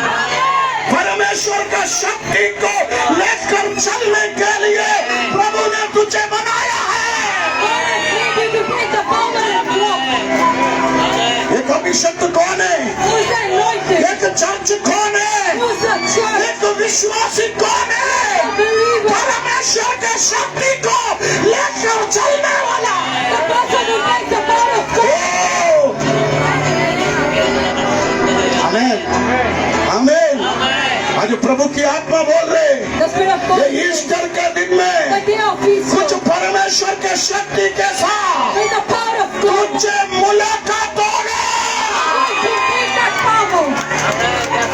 परमेश्वर का शक्ति को लेकर चलने के लिए प्रभु ने तुझे बनाया है। God has made you to take the power and walk. एक अभिषिक्त कौन है? Who is the anointed? एक चर्च कौन है? Who is the church? एक विश्वासी कौन है? The believer. परमेश्वर के शक्ति को लेकर चलने वाला। The person who takes the power of God. ओ! आमेन आमेन। आज प्रभु की आत्मा बोल रहे, The Spirit of God. ये ईस्टर के दिन The में day of Easter. कुछ परमेश्वर के शक्ति के साथ With the power of God. तुझे मुलाकात होगा। To take that power.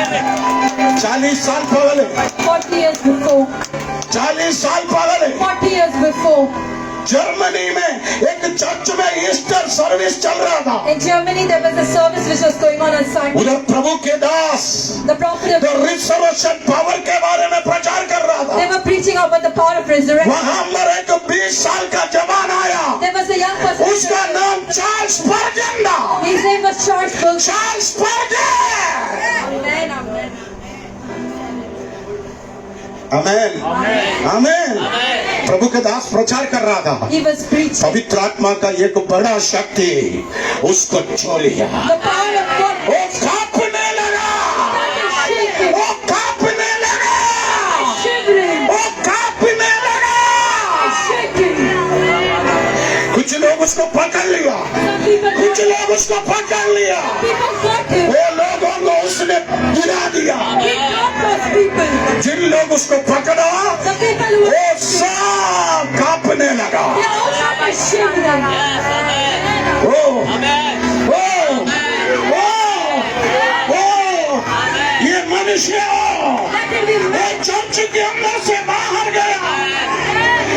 40 साल पहले 40 years before. 40 साल पहले 40 years before. जर्मनी में एक चर्च में ईस्टर सर्विस चल रहा था। In Germany, there was a service which was going on Sunday. उधर प्रभु के दास The prophet of तो रिजर्वेशन पावर के बारे में प्रचार कर रहा था। they were preaching about the power of resurrection. वहां पर एक 20 साल का जवान आया, There was a young person. उसका नाम चार्ल्स स्पर्जन था। His name was Charles Spurgeon. Charles Spurgeon. Amen, amen. Amen amen. प्रभु के दास प्रचार कर रहा था। He was preaching. पवित्र आत्मा का एक बड़ा शक्ति उसको छू लिया। The power of God वो कांपने लगा, is shaking, वो कांपने लगा, shivering, वो कांपने लगा। shaking. कुछ लोग उसको पकड़ लिया, Some people कुछ got, लोग उसको पकड़ लिया, people got him. वो लोगों को उसने गिरा दिया। He got those people. जिन लोग उसको पकड़ा The people who वो सब कांपने लगा। they also were shivering. ओ ओ ओ ये मनुष्य Let him be वो made. चर्च के अंदर से बाहर गया,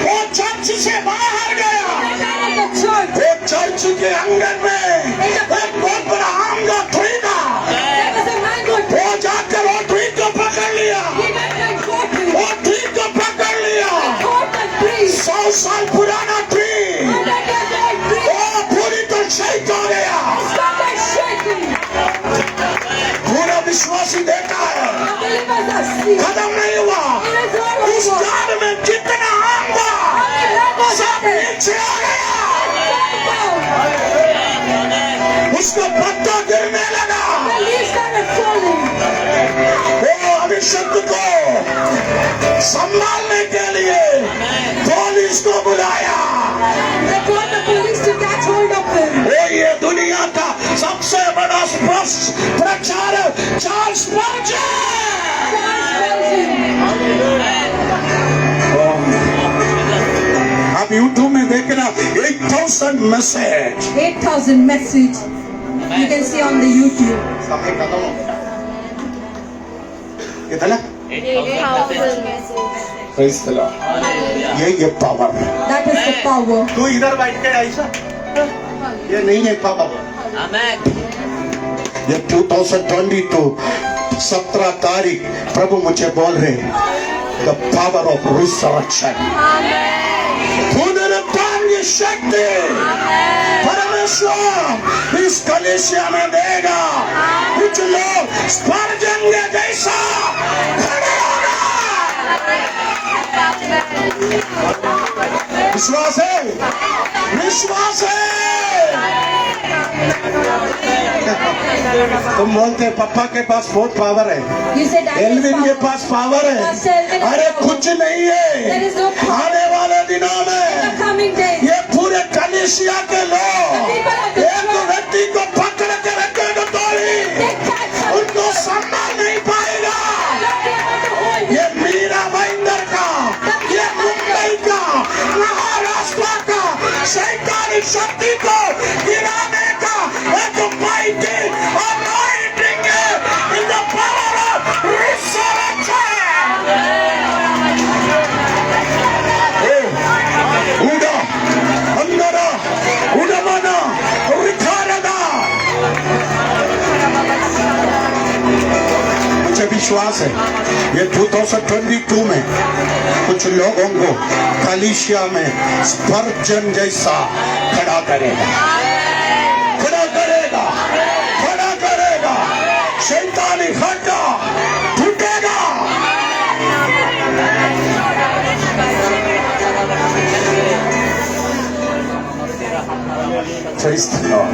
वो चर्च से बाहर गया। Out of the church. वो चर्च के आंगन में एक बहुत बड़ा आम का ट्री था। There was a man who वो जाकर वो ट्री को पकड़ लिया, he went and caught him. वो ट्री को पकड़ लिया। Caught the tree. 100 साल पुराना ट्री 100 years old tree. वो पूरी तरह शहीद हो गया। Started shaking. पूरा विश्वासी देखा है, The believers are asleep. खत्म नहीं हुआ। It is all उस over. झाड़ में जितना आम था सब नीचे आ गया। उसका पत्ता गिरने लगा। The leaves started falling. वो अभिषेक संभालने के लिए पुलिस को बुलाया। They got the police to catch hold of him. वो ये दुनिया का सबसे बड़ा प्रचारक चार्ल्स स्पर्जन। आप यूट्यूब में देखना 8,000 message 8,000 message you can see on the YouTube. समय खत्म हो गया। कितना? 8,000 messages. Praise the Lord. ये power. That is the power. तू इधर बैठ के ऐसा, ये नहीं है पावर। ये 2022 17 तारीख प्रभु मुझे बोल रहे the power of resurrection। पुनरुत्थान की शक्ति परमेश्वर इस कलीसिया में देगा। कुछ लोग स्पर्जन के जैसा खड़े होगा। विश्वास है, विश्वास है। तुम बोलते पापा के पास बहुत पावर है, You said that is Elvin के power. पास पावर है। Pastor Elvin has अरे power. कुछ नहीं है। There is no power. आने वाले दिनों In the में coming days, ये पूरे कलीसिया के लोग एक व्यक्ति को पकड़ के रखेंगे तोड़ी, they catch him. उनको संभाल नहीं पाएगा। Not able to hold him. ये मीरा भाईंदर का, ये मुंबई का, महाराष्ट्र का शैतानी शक्ति को गिराने का एक mighty anointing है in the power of resurrection। उड़ा, अंदरा, उड़वाना, उठाना। मुझे विश्वास है ये 2022 में कुछ लोगों को कलीसिया में स्पर्जन जैसा खड़ा करेगा, खड़ा करेगा, खड़ा करेगा। शैतानी खड्डा टूटेगा। Praise the Lord।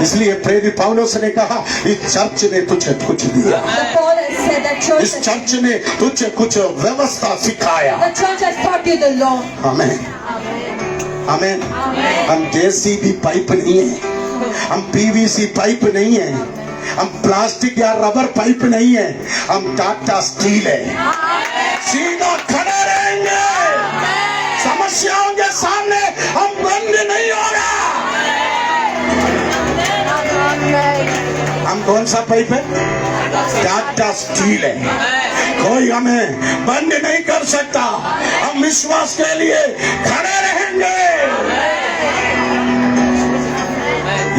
इसलिए प्रेरित पौलुस ने कहा इस चर्च ने तुझे कुछ दिया, The Paul has said that church, इस चर्च ने तुझे कुछ व्यवस्था सिखाया। the church has taught you the law. आमेन, आमेन। हम जेसीबी पाइप नहीं है, हम पीवीसी पाइप नहीं है, हम प्लास्टिक या रबर पाइप नहीं है, हम टाटा स्टील है। सीधा खड़े रहेंगे, समस्याओं के सामने हम बंद नहीं होगा। हम कौन सा पाइप है? टाटा स्टील है। कोई हमें बंद नहीं कर सकता। हम विश्वास के लिए खड़े रहेंगे।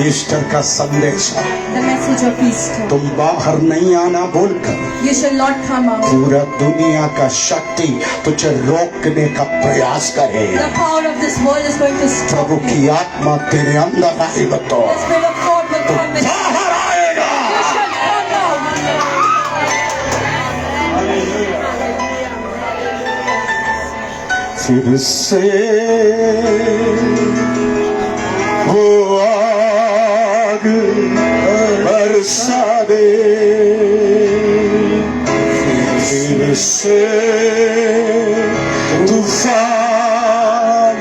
ईस्टर का संदेश है, The message of Easter. तुम बाहर नहीं आना बोलकर You shall not come out. पूरा दुनिया का शक्ति तुझे रोकने का प्रयास करेगा। The power of this world is going to stop Prabhu you. की आत्मा तेरे अंदर आएगा तो The Spirit of God will come with you. बाहर आएगा। You shall come out. फिर से वो आग बरसा दे, फिर से तूफान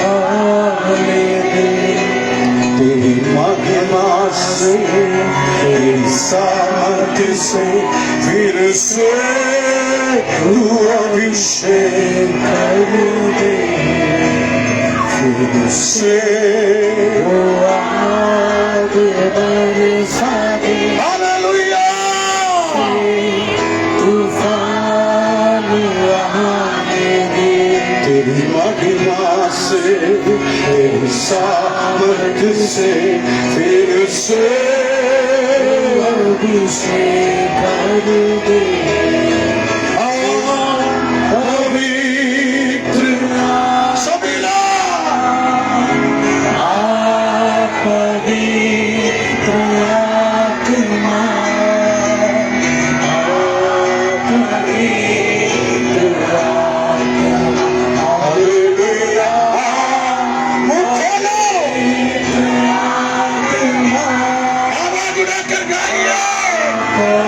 आने दे, तेरी महिमा से, तेरी सामर्थ से, फिर से तू अभिषेक कर दे, फिर से वो आग बरसा दे। हालेलुया। तूफान आने दे, तेरी महिमा से, तेरी सामर्थ से, फिर से अभिषेक कर दे।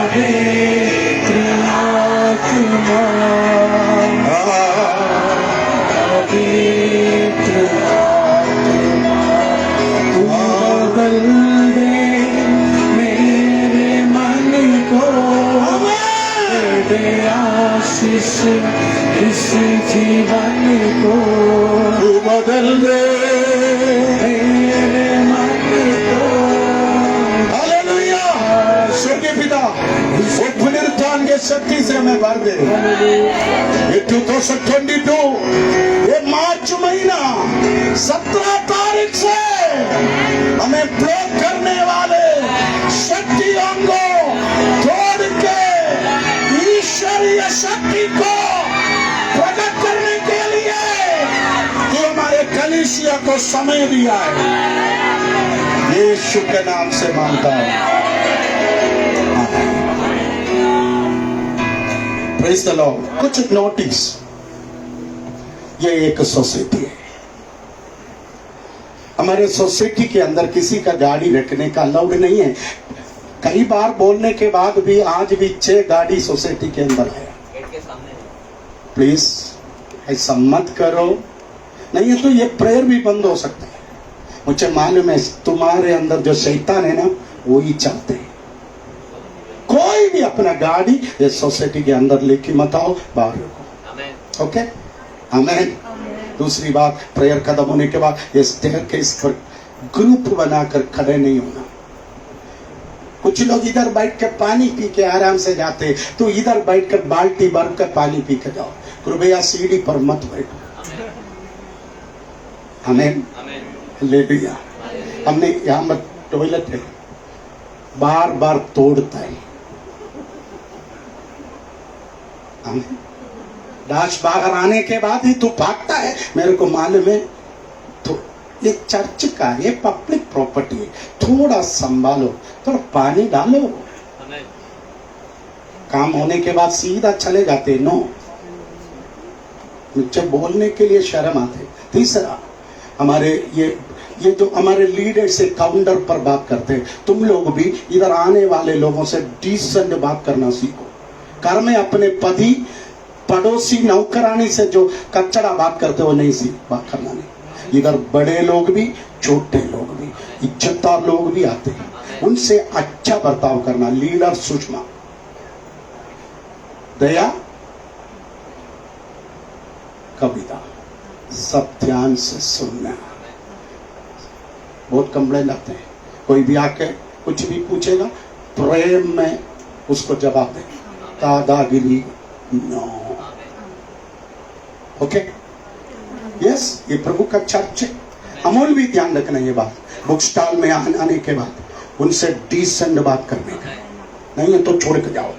पवित्र इस जीवन को तू बदल दे। मेरे मन को हालेलुया। स्वर्गीय पिता, वो पुनरुत्थान के शक्ति से हमें भर दे। ये 2022 ये मार्च महीना 17 तारीख से हमें ब्लॉक करने वाले शक्तियों को तोड़ के ईश्वरीय शक्ति को प्रकट करने के लिए तू हमारे कलीसिया को समय दिया है। यीशु के नाम से मांगता हूं। Praise the Lord. कुछ नोटिस, ये एक सोसाइटी है। हमारे सोसाइटी के अंदर किसी का गाड़ी रखने का अलाउड नहीं है। कई बार बोलने के बाद भी आज भी 6 गाड़ी सोसाइटी के अंदर है। प्लीज ऐसा मत करो, नहीं है तो ये प्रेयर भी बंद हो सकता है। मुझे मालूम है तुम्हारे अंदर जो शैतान है ना, वो ही चाहते हैं। कोई भी अपना गाड़ी ये सोसाइटी के अंदर लेके मत आओ, बाहर रखो। ओके, आमीन। दूसरी बात, प्रेयर खत्म होने के बाद ये स्टेयरकेस पर ग्रुप बनाकर खड़े नहीं होना। कुछ लोग इधर बैठ कर पानी पी के आराम से जाते, तो इधर बैठ कर बाल्टी भर कर पानी पी के जाओ। कृपया सीढ़ी पर मत बैठो। आमीन, हालेलुया। हमने यहाँ पर टॉयलेट है, बार बार तोड़ता है। डाश बाहर आने के बाद ही तू भागता है, मेरे को मालूम है। तो ये चर्च का, ये पब्लिक प्रॉपर्टी है, थोड़ा संभालो, थोड़ा पानी डालो। काम होने के बाद सीधा चले जाते। नो, मुझे बोलने के लिए शर्म आते। तीसरा, हमारे ये जो हमारे लीडर से काउंटर पर बात करते हैं, तुम लोग भी इधर आने वाले लोगों से डिसेंट बात करना सीखो। घर में अपने पति, पड़ोसी, नौकरानी से जो कचड़ा बात करते हो नहीं सीख, बात करना नहीं। इधर बड़े लोग भी, छोटे लोग भी, इज्जतदार लोग भी आते हैं, उनसे अच्छा बर्ताव करना। लीडर सुषमा, दया, कविता, सब ध्यान से सुनना। बहुत कंप्लेंट आते हैं, कोई भी आके कुछ भी पूछेगा, प्रेम में उसको जवाब दे, दादागिरी नो। ओके, यस, ये प्रभु का चर्च है। अमूल भी ध्यान रखना ये बात। बुक स्टॉल में आने के बाद उनसे डिसेंट बात करने का, नहीं है तो छोड़ के जाओ।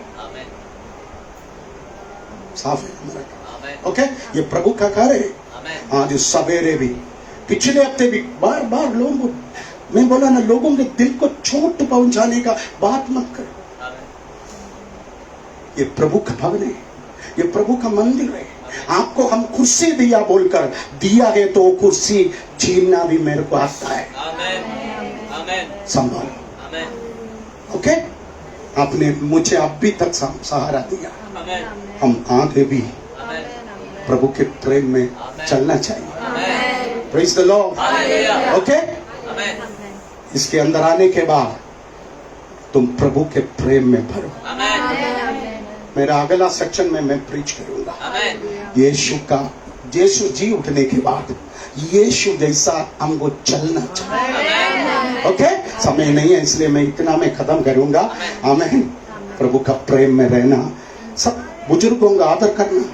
साफ है। ओके, ये प्रभु का घर है। आज सवेरे भी, पिछले हफ्ते भी बार बार लोगों को मैं बोला ना, लोगों के दिल को चोट पहुंचाने का बात मत करो। ये प्रभु का भवन है, ये प्रभु का मंदिर है। आपको हम कुर्सी दिया बोलकर दिया है, तो वो कुर्सी छीनना भी मेरे को आता है। संभालो। ओके, आपने मुझे अभी तक सहारा दिया, हम आगे भी प्रभु के प्रेम में चलना चाहिए। Praise the Lord. ओके, इसके अंदर आने के बाद तुम प्रभु के प्रेम में भरो। मेरा अगला सेक्शन में मैं प्रीच करूंगा यीशु जी उठने के बाद यीशु जैसा हमको चलना चाहिए। ओके, समय नहीं है इसलिए मैं इतना में खत्म करूंगा। आमीन। प्रभु का प्रेम में रहना, सब बुजुर्गों का आदर करना,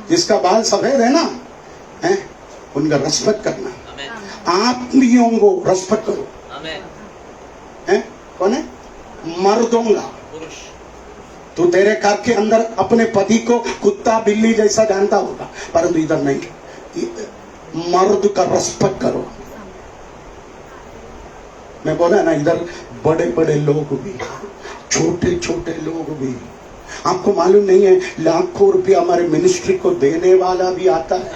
जिसका बाल सफेद है ना, है उनका रेस्पेक्ट करना, आत्मियों को रेस्पेक्ट करो। है कौन है? मर्दों का। तू तेरे घर के अंदर अपने पति को कुत्ता बिल्ली जैसा जानता होगा, परंतु इधर नहीं। मर्द का रेस्पेक्ट करो। मैं बोला ना, इधर बड़े बड़े लोग भी, छोटे छोटे लोग भी, आपको मालूम नहीं है, लाखों रुपया हमारे मिनिस्ट्री को देने वाला भी आता है।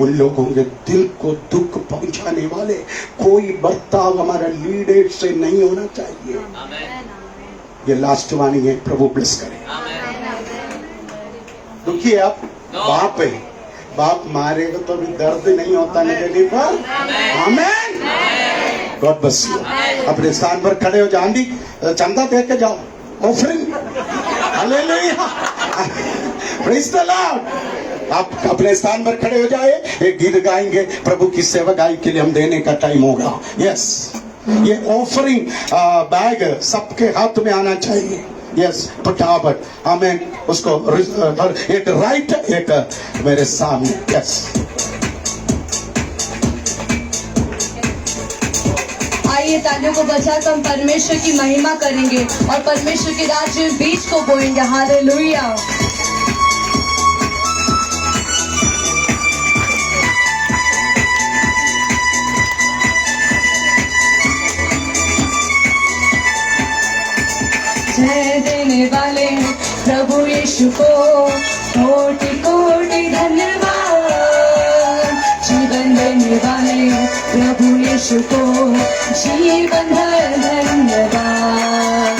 उन लोगों के दिल को दुख पहुंचाने वाले कोई बर्ताव हमारा लीडर से नहीं होना चाहिए। ये लास्ट वाणी है। प्रभु ब्लेस करे। दुखी है आप? बाप है, बाप मारेगा तो भी दर्द नहीं होता मेरे पर। आमीन। God bless you. अपने स्थान पर खड़े हो, जान दी चंदा दे के जाओ, offering. Hallelujah. Praise the Lord. आप अपने स्थान पर खड़े हो जाए, एक गीत गाएंगे, प्रभु की सेवकाई के लिए हम देने का टाइम होगा। यस, ये ऑफरिंग बैग सबके हाथ में आना चाहिए। यस, फटाफट हमें उसको एक राइट एक मेरे सामने। यस, आइए तालियों को बजाकर हम परमेश्वर की महिमा करेंगे और परमेश्वर के राज्य में बीज को बोएंगे। हालेलुया। जय देने वाले प्रभु यीशु को कोटि कोटि धन्यवाद। जीवन देने वाले प्रभु यीशु को जीवन भर धन्यवाद।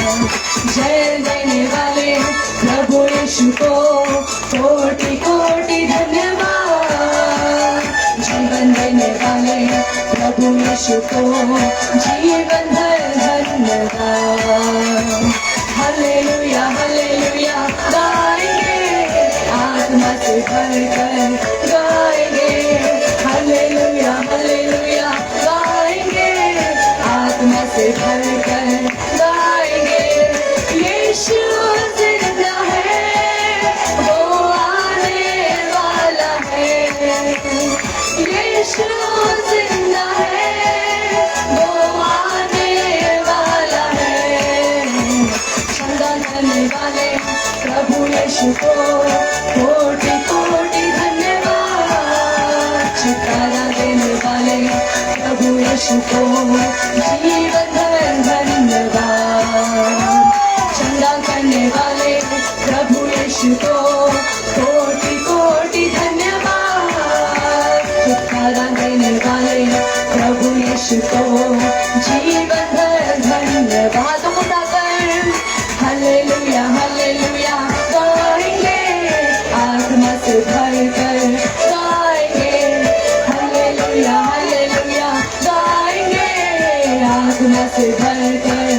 जय देने वाले प्रभु यीशु को कोटि कोटि धन्यवाद। जीवन देने वाले प्रभु यीशु को जीवन भर धन्यवाद। हालेलुया हालेलुया गाएंगे, आत्मा से भरकर गाएंगे। हालेलुया हालेलुया गाएंगे, आत्मा से भरकर गाएंगे। यीशु जिंदा है, वो आने वाला है। यीशु जिंदा है, वो आने वाला है। चंदा करने वाले प्रभु यीशु को कोटि कोटि धन्यवाद। छुटकारा देने वाले प्रभु यीशु को जीवन भर धन्यवाद। चंदा करने वाले प्रभु यीशु को कोटि कोटि धन्यवाद। छुटकारा देने वाले प्रभु यीशु को जीवन भर धन्यवाद। हालेलुया हालेलुया गाएंगे, आत्मा से भरकर गाएंगे। हालेलुया हालेलुया गाएंगे, आत्मा से भरकर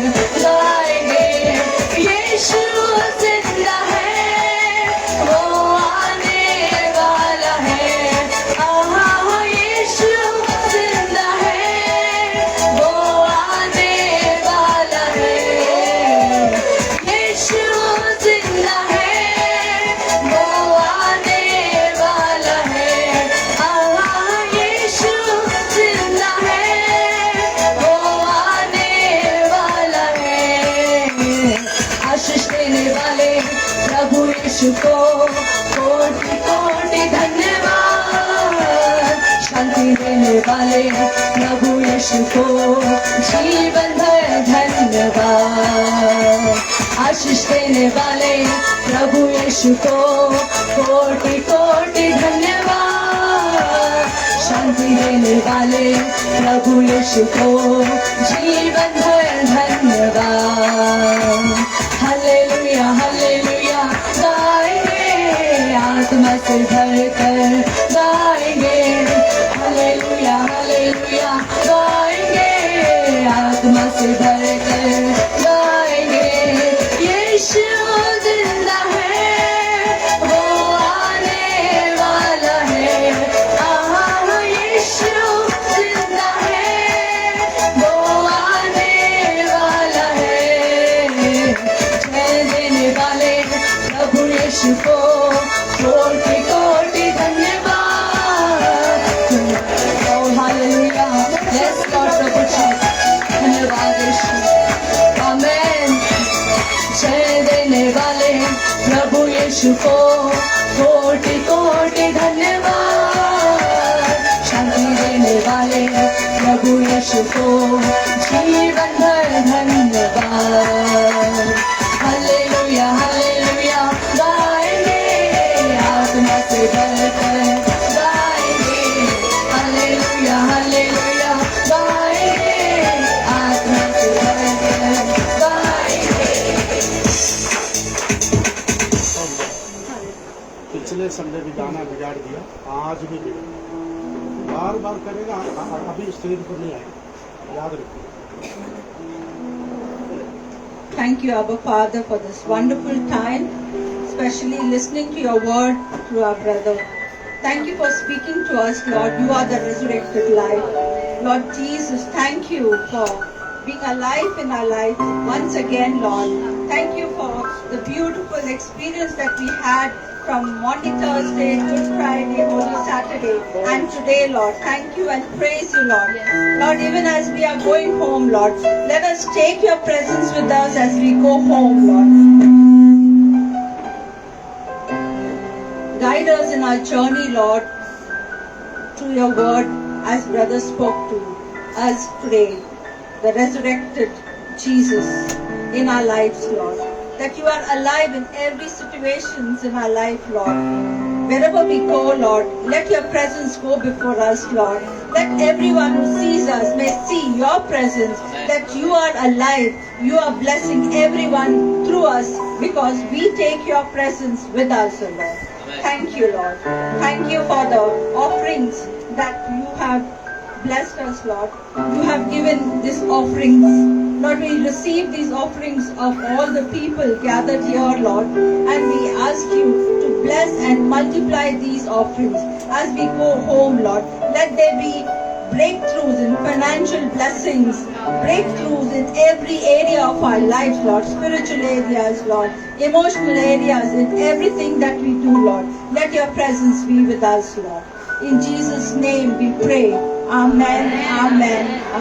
गाएंगे। यीशु जिंदा है, वो आने वाला है। आहा, यीशु जिंदा है, वो आने वाला है। यीशु जिंदा है, वो आने वाला है। आहा, यीशु जिंदा है, वो आने वाला है। आशीष देने वाले प्रभु यीशु को कोटि कोटि धन्यवाद। शांति देने वाले प्रभु यीशु को जीवन भर धन्यवाद। आशीष देने वाले प्रभु यीशु को कोटि कोटि धन्यवाद। शांति देने वाले प्रभु यीशु को जीवन भर धन्यवाद। हालेलुया हालेलुया गाएंगे, आत्मा से भरकर गाएंगे। हालेलुया हालेलुया गाएंगे, आत्मा से भरकर गाएंगे। यीशु जिंदा है, वो आने वाला है। आहा, यीशु जिंदा है, वो आने वाला है। जय देने वाले प्रभु यीशु को कोटि कोटि धन्यवाद। हालेलुया, यस लॉर्ड प्रभु जी, धन्यवाद यीशु, आमेन। जय देने वाले प्रभु यीशु को कोटि कोटि धन्यवाद। शांति देने वाले प्रभु यीशु को जीवन भर धन्यवाद। हालेलुया हालेलुया गाएंगे, आत्मा से भरकर गाएंगे। हालेलुया हालेलुया गाएंगे, आत्मा से भरकर गाएंगे। पिछले संडे भी गाना बिगाड़ दिया, आज भी बिगाड़, बार बार करेगा, अभी स्टेज पर नहीं आएगा, याद रखिए। Thank you, Abba Father, for this wonderful time especially listening to your word through our brother. Thank you for speaking to us, Lord. You are the resurrected life. Lord Jesus, thank you for being alive in our life once again, Lord. Thank you for the beautiful experience that we had from Maundy Thursday, Good Friday, Holy Saturday, and today, Lord. Thank you and praise you, Lord. Lord, even as we are going home, Lord, let us take your presence with us as we go home, Lord. Guide us in our journey, Lord, through your word as brother spoke to us today, the resurrected Jesus in our lives, Lord. That you are alive in every situation in our life, Lord. Wherever we go, Lord, let your presence go before us, Lord. Let everyone who sees us may see your presence, that you are alive. You are blessing everyone through us because we take your presence with us, Lord. Thank you, Lord. Thank you for the offerings that you have blessed us, Lord. You have given these offerings. Lord, we receive these offerings of all the people gathered here, Lord, and we ask you to bless and multiply these offerings as we go home, Lord. Let there be breakthroughs in financial blessings, breakthroughs in every area of our lives, Lord, spiritual areas, Lord, emotional areas, in everything that we do, Lord. Let your presence be with us, Lord. In Jesus' name we pray. Amen. Amen. Amen.